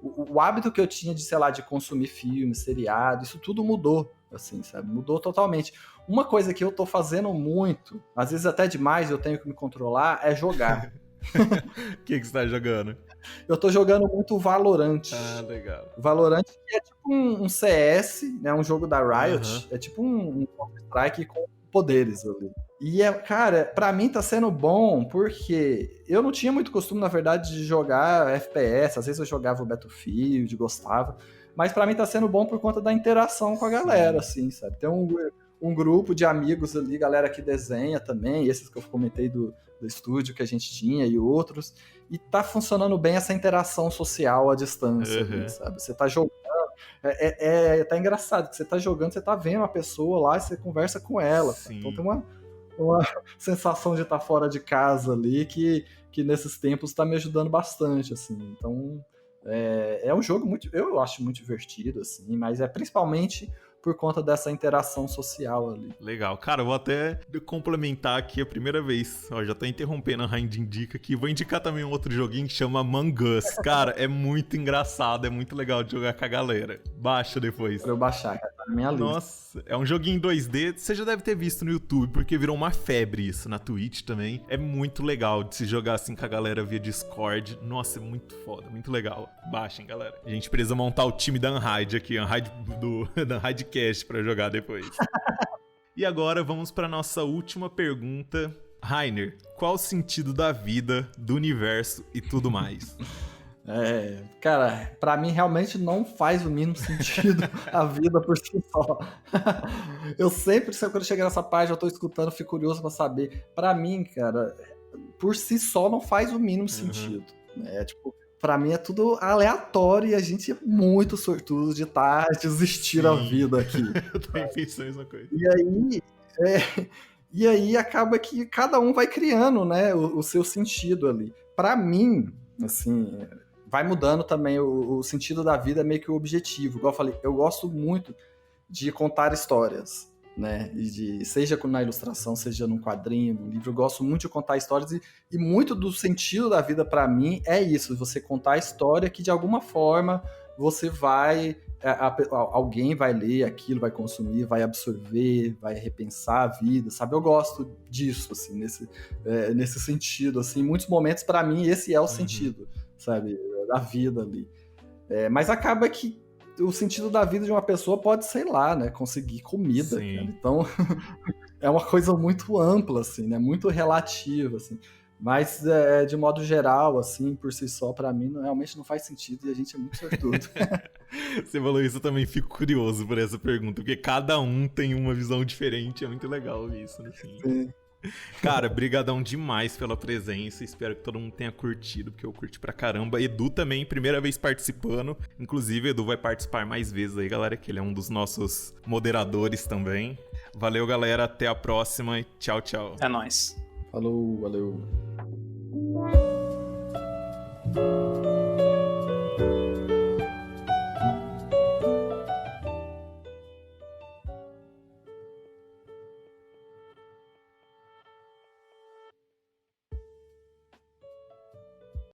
o hábito que eu tinha de, sei lá, de consumir filme, seriado, isso tudo mudou, assim, sabe? Mudou totalmente. Uma coisa que eu tô fazendo muito, às vezes até demais, eu tenho que me controlar, é jogar. O que você tá jogando? Eu tô jogando muito Valorant. Ah, legal. Valorant é tipo um CS, né? Um jogo da Riot. É tipo um Counter-Strike com poderes ali. E, cara, pra mim tá sendo bom porque eu não tinha muito costume, na verdade, de jogar FPS. Às vezes eu jogava o Battlefield, gostava. Mas pra mim tá sendo bom por conta da interação com a galera, assim, sabe? Tem um grupo de amigos ali, galera que desenha também, esses que eu comentei do estúdio que a gente tinha e outros, e tá funcionando bem essa interação social à distância, ali, sabe? Você tá jogando, tá engraçado, que você tá jogando, você tá vendo a pessoa lá e você conversa com ela, então tem uma sensação de estar fora de casa ali que nesses tempos tá me ajudando bastante, assim, então é um jogo eu acho muito divertido, assim, mas é principalmente por conta dessa interação social ali. Legal. Cara, eu vou até complementar aqui a primeira vez. Ó, já tô interrompendo a Rainha Indica aqui. Vou indicar também um outro joguinho que chama Among Us. Cara, é muito engraçado, é muito legal de jogar com a galera. Baixa depois. Pra eu baixar, cara, tá na minha lista. Nossa, é um joguinho em 2D. Você já deve ter visto no YouTube, porque virou uma febre isso, na Twitch também. É muito legal de se jogar assim com a galera via Discord. Nossa, é muito foda, muito legal. Baixem, galera. A gente precisa montar o time da Unhide aqui, Unhide da Unhide Cast pra jogar depois. E agora vamos pra nossa última pergunta. Rainer, qual o sentido da vida, do universo e tudo mais? Cara, pra mim realmente não faz o mínimo sentido a vida por si só. Eu sempre, quando chega nessa página, eu tô escutando, fico curioso pra saber. Pra mim, cara, por si só não faz o mínimo sentido. Tipo, pra mim é tudo aleatório e a gente é muito sortudo de desistir a vida aqui. Eu também pensei nessa coisa. E aí acaba que cada um vai criando, né, o seu sentido ali. Pra mim, assim, vai mudando também o sentido da vida, meio que o objetivo. Igual eu falei, eu gosto muito de contar histórias, né? Seja na ilustração, seja num quadrinho, num livro, eu gosto muito de contar histórias e muito do sentido da vida para mim é isso, você contar a história que de alguma forma você vai, alguém vai ler aquilo, vai consumir, vai absorver, vai repensar a vida, sabe? Eu gosto disso, assim, nesse sentido, assim, em muitos momentos para mim esse é o sentido, sabe? Da vida ali. Mas acaba que o sentido da vida de uma pessoa pode, sei lá, né, conseguir comida, cara. Então é uma coisa muito ampla, assim, né, muito relativa, assim. Mas, de modo geral, assim, por si só, pra mim, realmente não faz sentido e a gente é muito sortudo. Você falou isso, eu também fico curioso por essa pergunta, porque cada um tem uma visão diferente, é muito legal isso, assim. Sim. Cara, brigadão demais pela presença, espero que todo mundo tenha curtido, porque eu curti pra caramba. Edu também, primeira vez participando, inclusive Edu vai participar mais vezes aí, galera, que ele é um dos nossos moderadores também. Valeu, galera, até a próxima e tchau, tchau. É nóis. Falou, valeu.